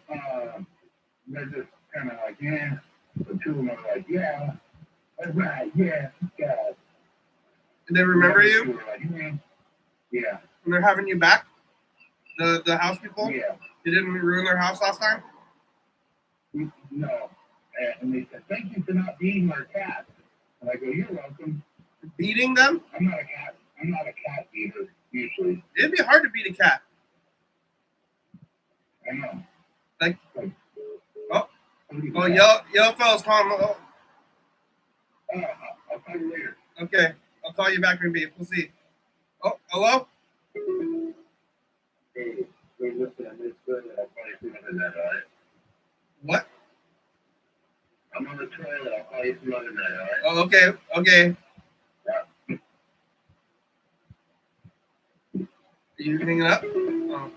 they're just kind of like, yeah. But two of them are like, yeah, that's right, yeah, God. Do they remember The other you? two are like, yeah, And they're having you back? The house people? yeah. You didn't ruin their house last time? No. And they said, thank you for not beating our cat. And I go, you're welcome. Beating them? I'm not a cat beater, usually. It'd be hard to beat a cat. I know. Like, oh, yellow fellow's calling. Oh, I'll call you later. okay, I'll call you back maybe. We'll see. Oh, hello? Hey, listen, I'm just good. I'll call you some other night, all right? What? I'm on the toilet. I'll call you some other night, all right? Oh, okay. Yeah. Are you hanging up? Oh.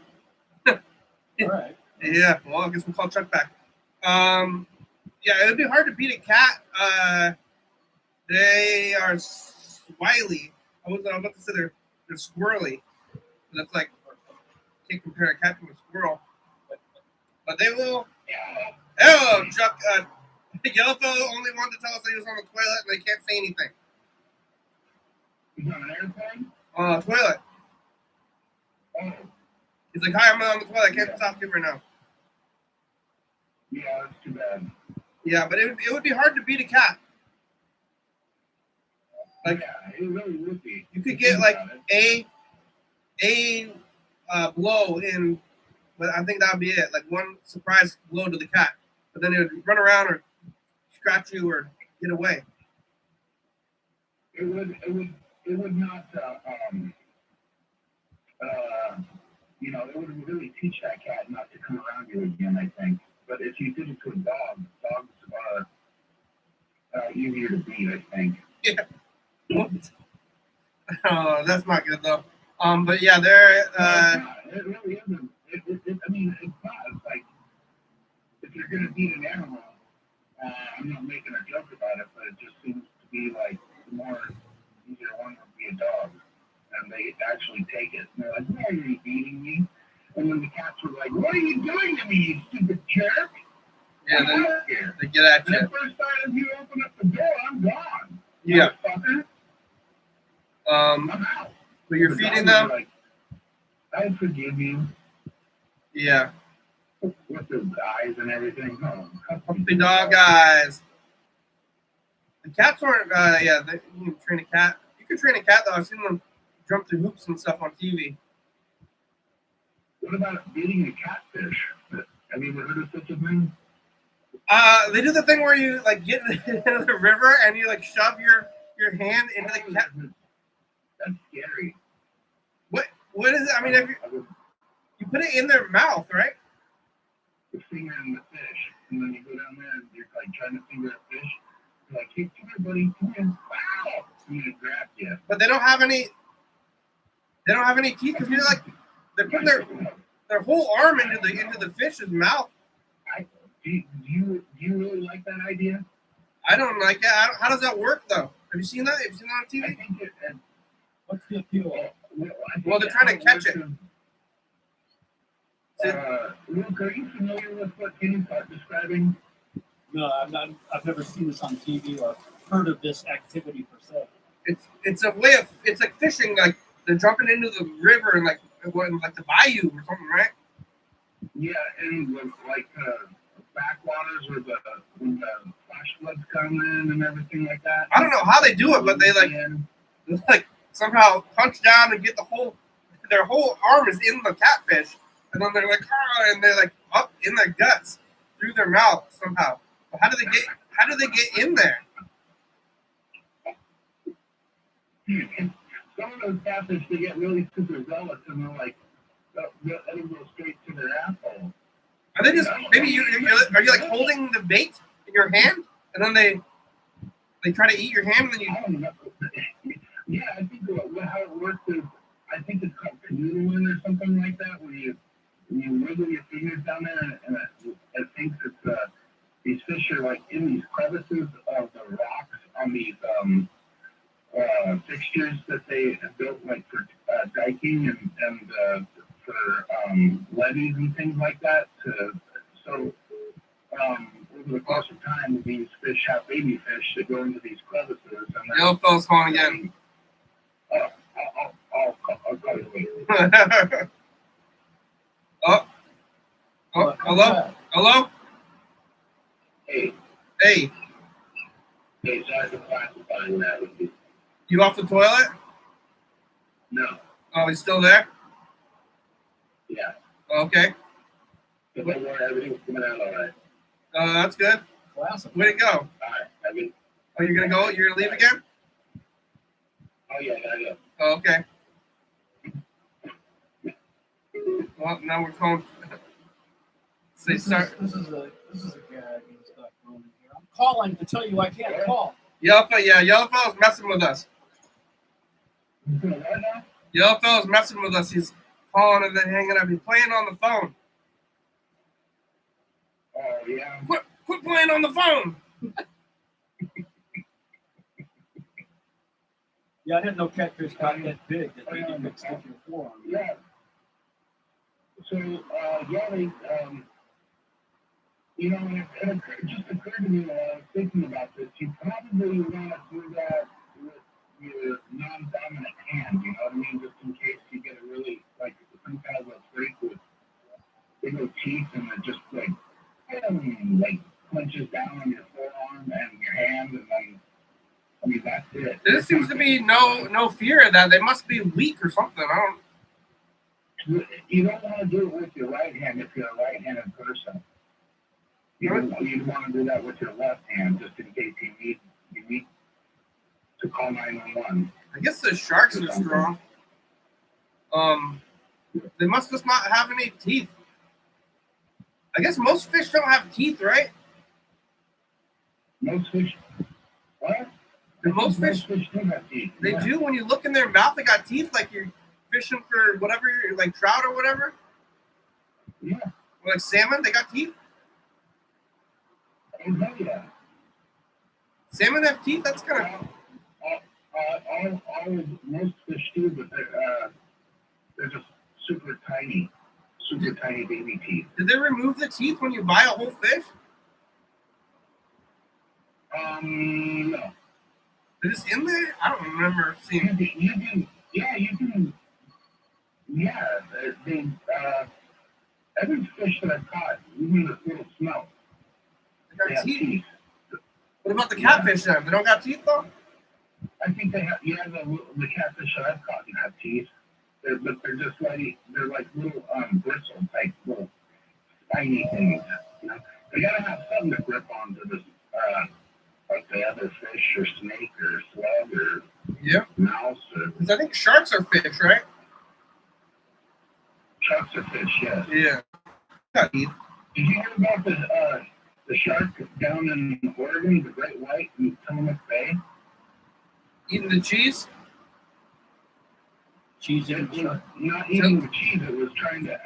All right. Yeah, well, I guess we'll call Chuck back. Yeah, it would be hard to beat a cat. They are wily. I was about to say they're squirrely. That's like, can't compare a cat to a squirrel. But they will. Oh, Chuck. Yellowfellow only wanted to tell us that he was on the toilet and they can't say anything. He's on an airplane? Toilet. Oh, He's like, hi, I'm on the toilet. I can't talk to you right now. yeah, that's too bad. Yeah, but it would be hard to beat a cat. Like, yeah, it really would be. you could get like a blow in, but I think that would be it. Like one surprise blow to the cat, but then it would run around or scratch you or get away. It would not, it would really teach that cat not to come around you again, I think. But if you did it to a dog, dogs are easier to beat, I think. Yeah. Oh, that's not good though. But yeah, they're It really isn't. I mean, it's not. It's like, if you're going to beat an animal, I'm not making a joke about it, but it just seems to be like the more easier one would be a dog. And they actually take it. And they're like, why are you beating me? And then the cats were like, what are you doing to me, you stupid jerk? yeah, I'm out here. they get at And you. the first time you open up the door, I'm gone. Yeah. Motherfucker. I'm out. But you're The feeding dogs are them. like, I forgive you. Yeah. With the eyes and everything. Oh, Puppy dog eyes. The cats aren't. Yeah, you can train a cat. You can train a cat though. I've seen them jump through hoops and stuff on TV. What about beating a catfish? Have you ever heard of such a thing? They do the thing where you like get into the river and you like shove your hand into the cat. That's scary. What is it? I mean, if you put it in their mouth, right? You're fingering the fish, and then you go down there and you're like trying to finger a fish. You're like, hey, come here, buddy, come here. Wow! And they grab you. But they don't have any. They don't have any teeth because they're putting their whole arm into the fish's mouth. Do you really like that idea? I don't like it. How does that work though? Have you seen that? Have you seen that on I TV? think it. What's the appeal? Well, they're trying to catch it. Luke, are you familiar with what Kenny's describing? No, I'm not. I've never seen this on TV or heard of this activity per se. It's a way of. It's like fishing. Like they're jumping into the river and like the bayou or something, right? Yeah, and with like backwaters where when the flash floods come in and everything like that. I don't know how they do it, but they like somehow punch down and get their whole arm is in the catfish, and then they're like, and they're like up in their guts through their mouth somehow. But how do they get in there? Some of those catfish, they get really super zealous and they're like, it'll go straight to their asshole. Are they just maybe are you like holding the bait in your hand, and then they try to eat your hand, and then you? I don't know. Yeah, I think how it works is I think it's called canoodling or something like that, where you wiggle your fingers down there and it thinks it's these fish are like in these crevices of the rocks on these fixtures that they have built like for diking and for levees and things like that. So over the course of time, these fish have baby fish that go into these crevices. And Yellow fellow's calling again. I'll call you later. Oh, hello? Hey, Hey, sorry for classifying that with you. you off the toilet? No, Oh, he's still there? yeah. Okay. But don't worry, everything's coming out all right. That's good. Classic. Way to go. All right, Oh, you're gonna go? You're gonna leave again? oh yeah, I know. Oh, okay. Well, now we're calling. So This is a gag and stuff going in here. I'm calling to tell you I can't call. Yellowfellow's messing with us. You doing what now? Yellowfellow's messing with us. He's calling and then hanging up. He's playing on the phone. Oh yeah. Quit playing on the phone. Yeah, I didn't know catfish got that big that they can stick your forearm. Yeah. So they it just occurred to me while I was thinking about this. You probably want to do that with your non-dominant hand. You know what I mean? Just in case you get a really like some kind of a freak with big old teeth and it just like punches down on your forearm and your hand, and then I mean that's it. There seems to be no fear of that. They must be weak or something. I don't. You don't want to do it with your right hand if you're a right-handed person. You want to do that with your left hand just in case you need to call 911. I guess the sharks are strong. They must just not have any teeth. I guess most fish don't have teeth, right? Most fish, what? Most fish do have teeth. They do. When you look in their mouth, they got teeth. Like you're fishing for whatever, like trout or whatever. Yeah. Or like salmon, they got teeth. Oh, yeah. Salmon have teeth. That's kind of. Most fish do, but they're just super tiny baby teeth. Did they remove the teeth when you buy a whole fish? No. They're just in there. I don't remember seeing. You can. Yeah, every fish that I've caught, even the little smelt, They got teeth. What about the catfish then? They don't got teeth though? I think they have. Yeah, the catfish that I've caught have teeth. But they're just they're like little bristles, like little tiny things. You know, they gotta have something to grip onto this, like the other fish or snake or slug or mouse or. Because I think sharks are fish, right? Sharks are fish, yes. Yeah. Got teeth. Did you hear about the shark down in Oregon, the great white in Tillamook Bay? Eating the cheese? Cheese It and was shark. not eating the cheese. It was trying to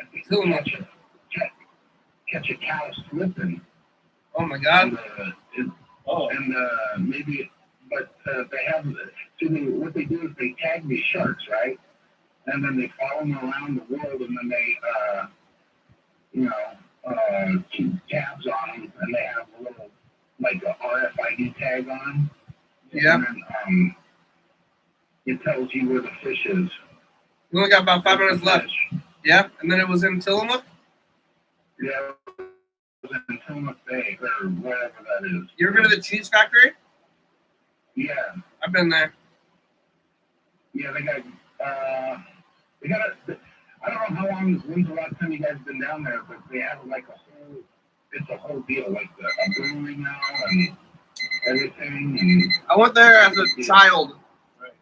catch a cow slipping. Oh my god. Maybe, but they have. What they do is they tag these sharks, right? And then they follow them around the world, and then they, keep tabs on them, and they have a little, like a RFID tag on. Yeah. And then it tells you where the fish is. We only got about 5 minutes left. Fish. Yeah, and then it was in Tillamook. Yeah, it was in Tillamook Bay or wherever that is. You ever been to the cheese factory? Yeah, I've been there. yeah, they got a, I don't know how long, when's the last time you guys been down there, but they have like it's a whole deal, like a brewery now and everything. And, I went there as a child. Right.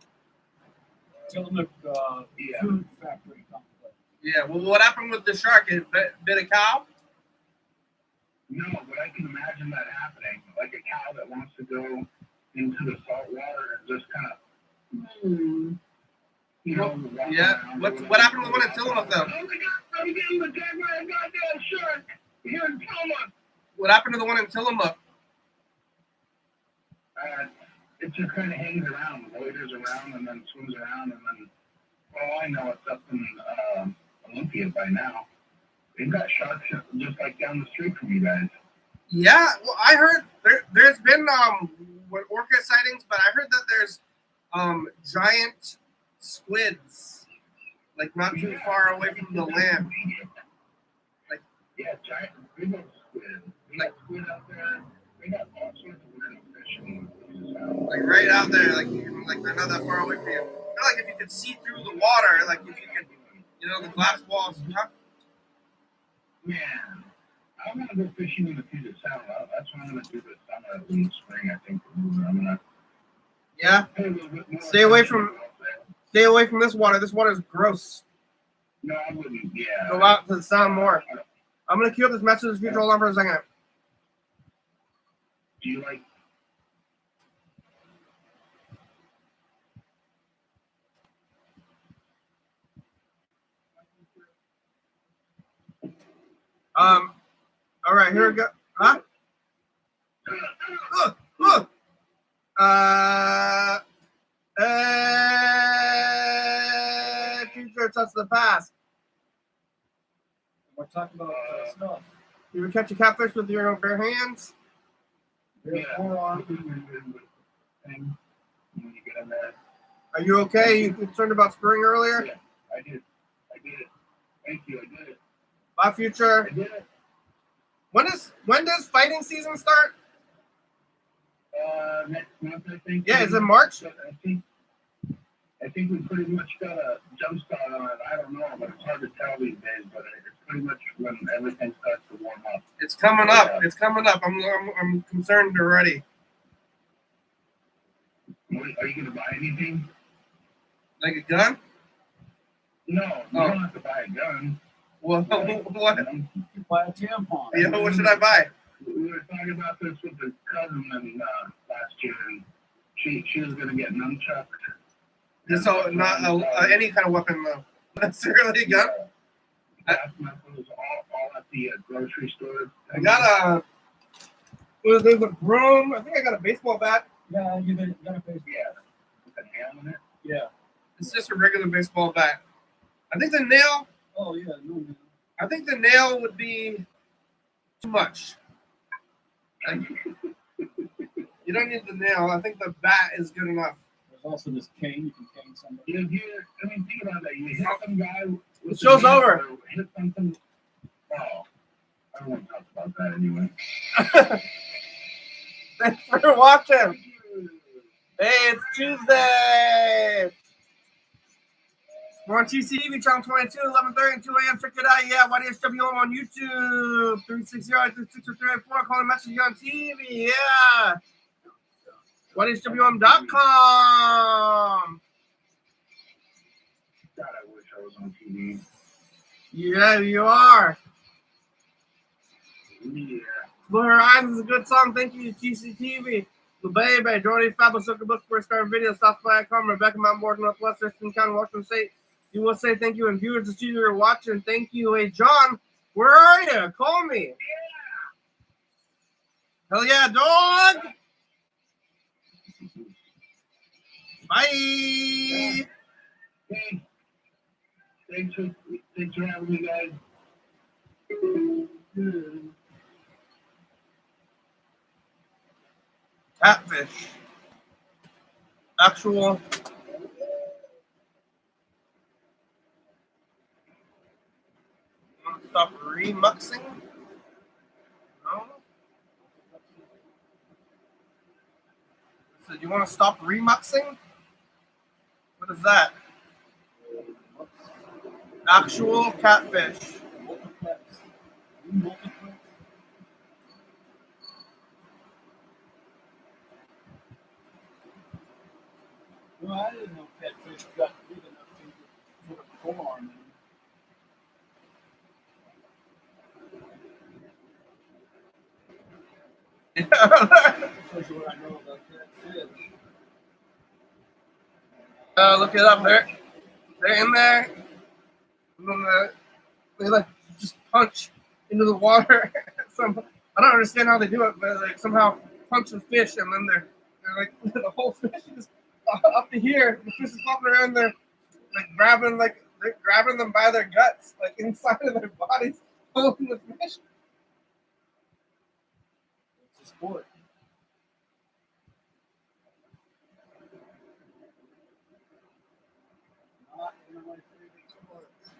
Tillamook Yeah. Food Factory complex. Yeah. Well, what happened with the shark? It bit a cow. No, but I can imagine that happening. Like a cow that wants to go into the salt water and just kind of, you know, walk Yeah. around. What happened to the one in Tillamook though? Oh my God, I'm getting attacked by a goddamn shark here in Tillamook. What happened to the one in Tillamook? It just kind of hangs around, loiters around, and then swims around, and then, oh, I know it's up in Olympia by now. They've got sharks just like down the street from you guys. Yeah. Well, I heard there's been orca sightings, but I heard that there's giant squids, like not too far away from the land. Yeah, giant, big old squid. They got squid out there. They got all sorts of weird fish in places out. Like right out there, like they're not that far away from you. They're like if you could see through the water, like if you could, the glass walls. Huh? Man, I want to go fishing in the Puget Sound. That's what I'm going to do this summer in the spring, I think. I'm going to Yeah. pay a little bit more Stay away attention from- out there. Stay away from this water. This water is gross. No, I wouldn't. Yeah. Go out to the sound more. I'm gonna queue up this message in the future. Hold on for a second. Do you like? All right, here we go. Huh? Future touch the past. We're talking about stuff. You ever catch a catfish with your bare hands? Bare forearm. Thing when you get in there. Are you okay? You concerned about spring earlier? Yeah, I did it. Thank you. I did it. Bye, future. I did it. When does fighting season start? Next month, I think. Yeah, is it March? I think we pretty much got a jump start on it. I don't know, but it's hard to tell these days. But it's pretty much when everything starts to warm up. It's coming up. It's coming up. I'm concerned already. Are you going to buy anything? Like a gun? No, you don't have to buy a gun. What? You buy a tampon. Yeah, what should I buy? We were talking about this with a cousin last year, and she was going to get nunchucks. Just so not any kind of weapon though. Not necessarily a gun. Gas knuckles, all at the grocery store. I got there's a broom. I think I got a baseball bat. Yeah, you got a face. Yeah, with a nail in it. Yeah. It's just a regular baseball bat. I think the nail. Oh yeah, no. I think the nail would be too much. Like, you don't need the nail. I think the bat is good enough. There's also this cane. You can cane somebody. I mean, think about that. You hit some guy. The show's over. Or hit something. Oh, I don't want to talk about that anyway. Thanks for watching. Hey, it's Tuesday. We're on TCTV, channel 22, 11:30 and 2 a.m. Check it out. Yeah, YDHWM on YouTube, 360-364. Calling message on TV. Yeah. YDHWM.com. God, I wish I was on TV. Yeah, you are. Yeah. Blue Horizons is a good song. Thank you to TCTV. The Baby, Jordy, Fabulous Looking Book, First Star Video, South.com, Rebecca Mount Morgan, Northwest, Thurston County, Washington State. You will say thank you, and viewers that you are watching. Thank you. Hey, John, where are you? Call me. Hell yeah, dog. Bye. Hey, thanks for having me, guys. Catfish. Actual Stop remuxing? No? So you want to stop remuxing? What is that? Actual catfish. Multiplex. You multiplex. Well, I didn't know catfish got big enough to put a forearm in. Yeah. Shows you what I know about catfish. Look it up. They're in there. And then they like just punch into the water. I don't understand how they do it, but like somehow punch the fish, and then they're like the whole fish is up to here. The fish is flopping around there, they're grabbing them by their guts, like inside of their bodies, holding the fish. It's a sport. Not one of my favorite sports.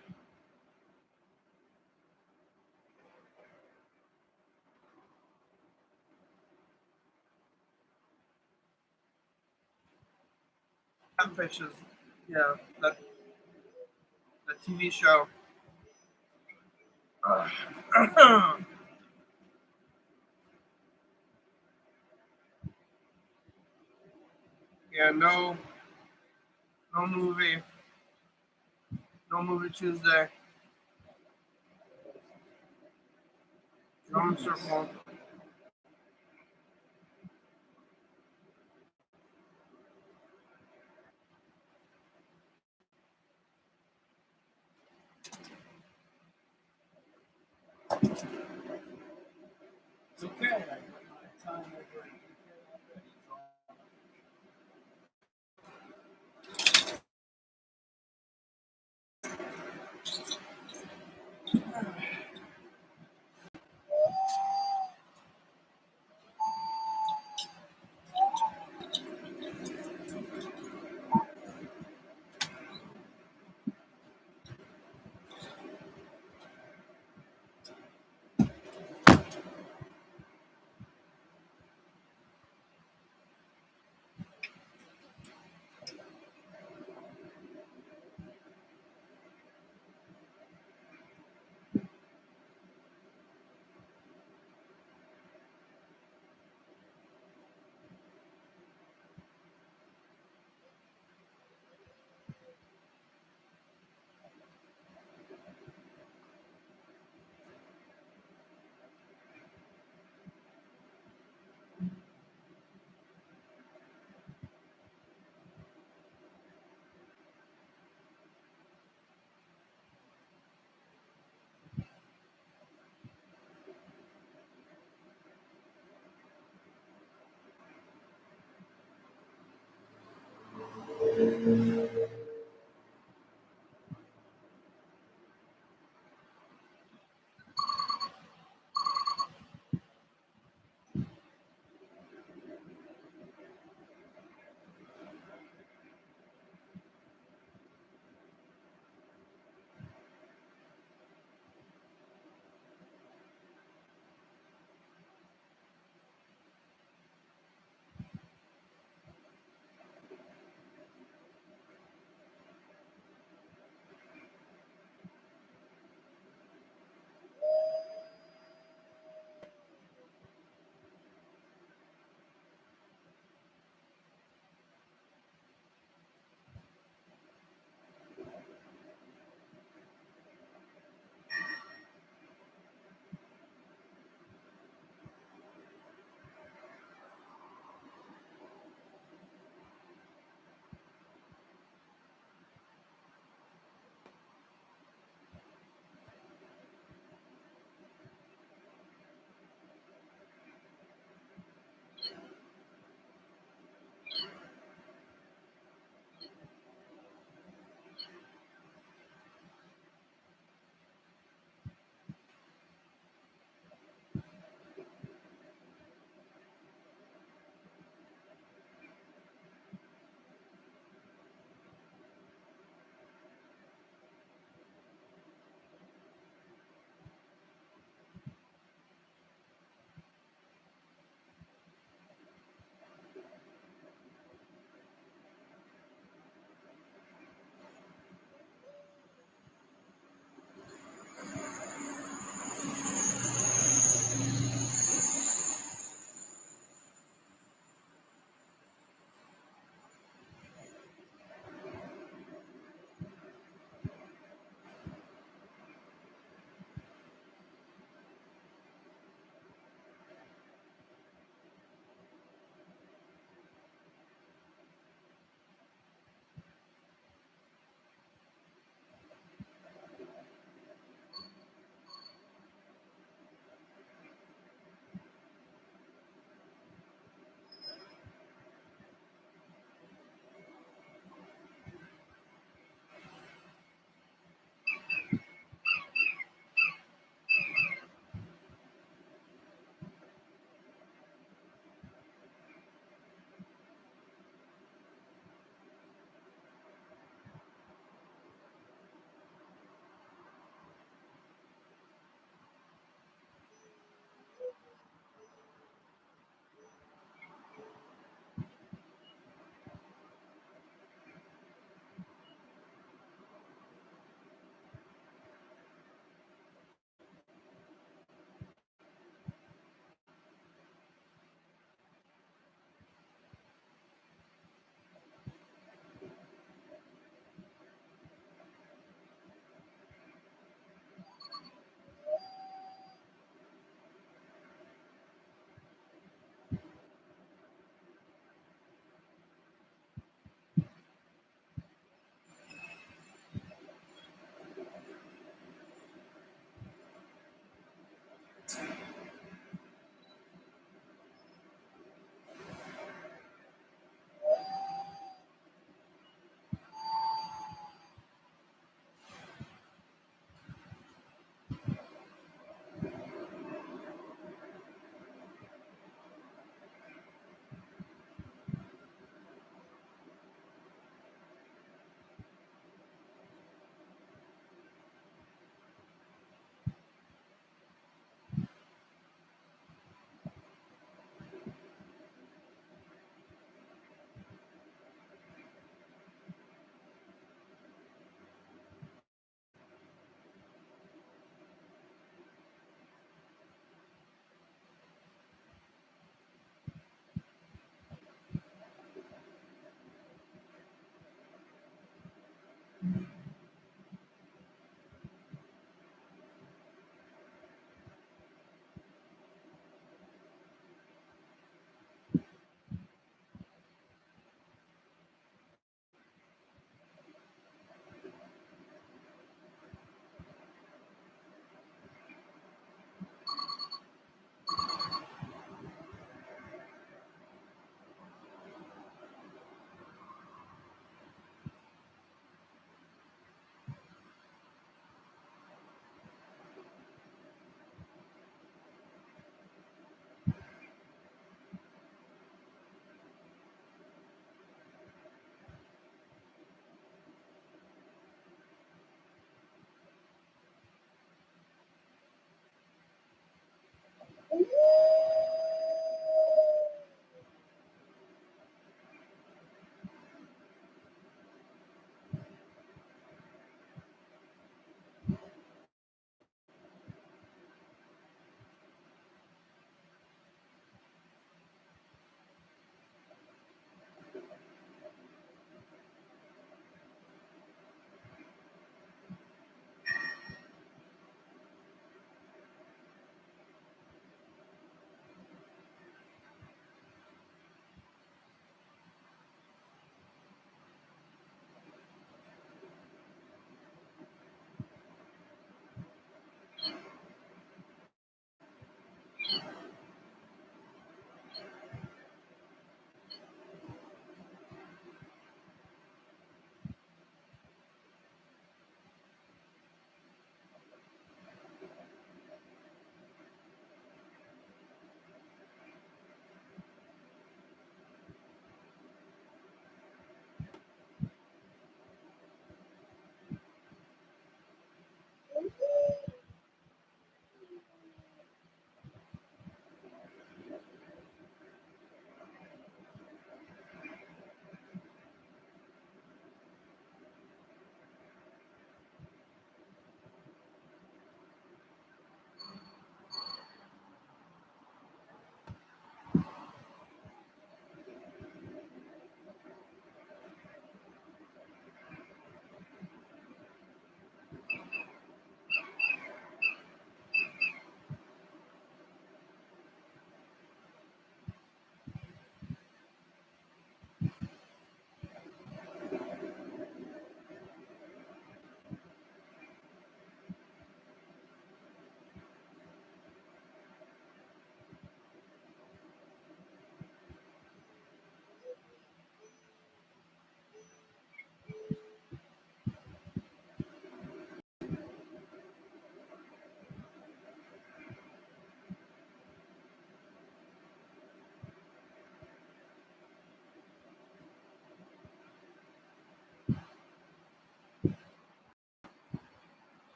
Catfish is, yeah, the TV show. Yeah, no movie, no movie Tuesday. Drum circle. It's okay. I got my time over in UK already.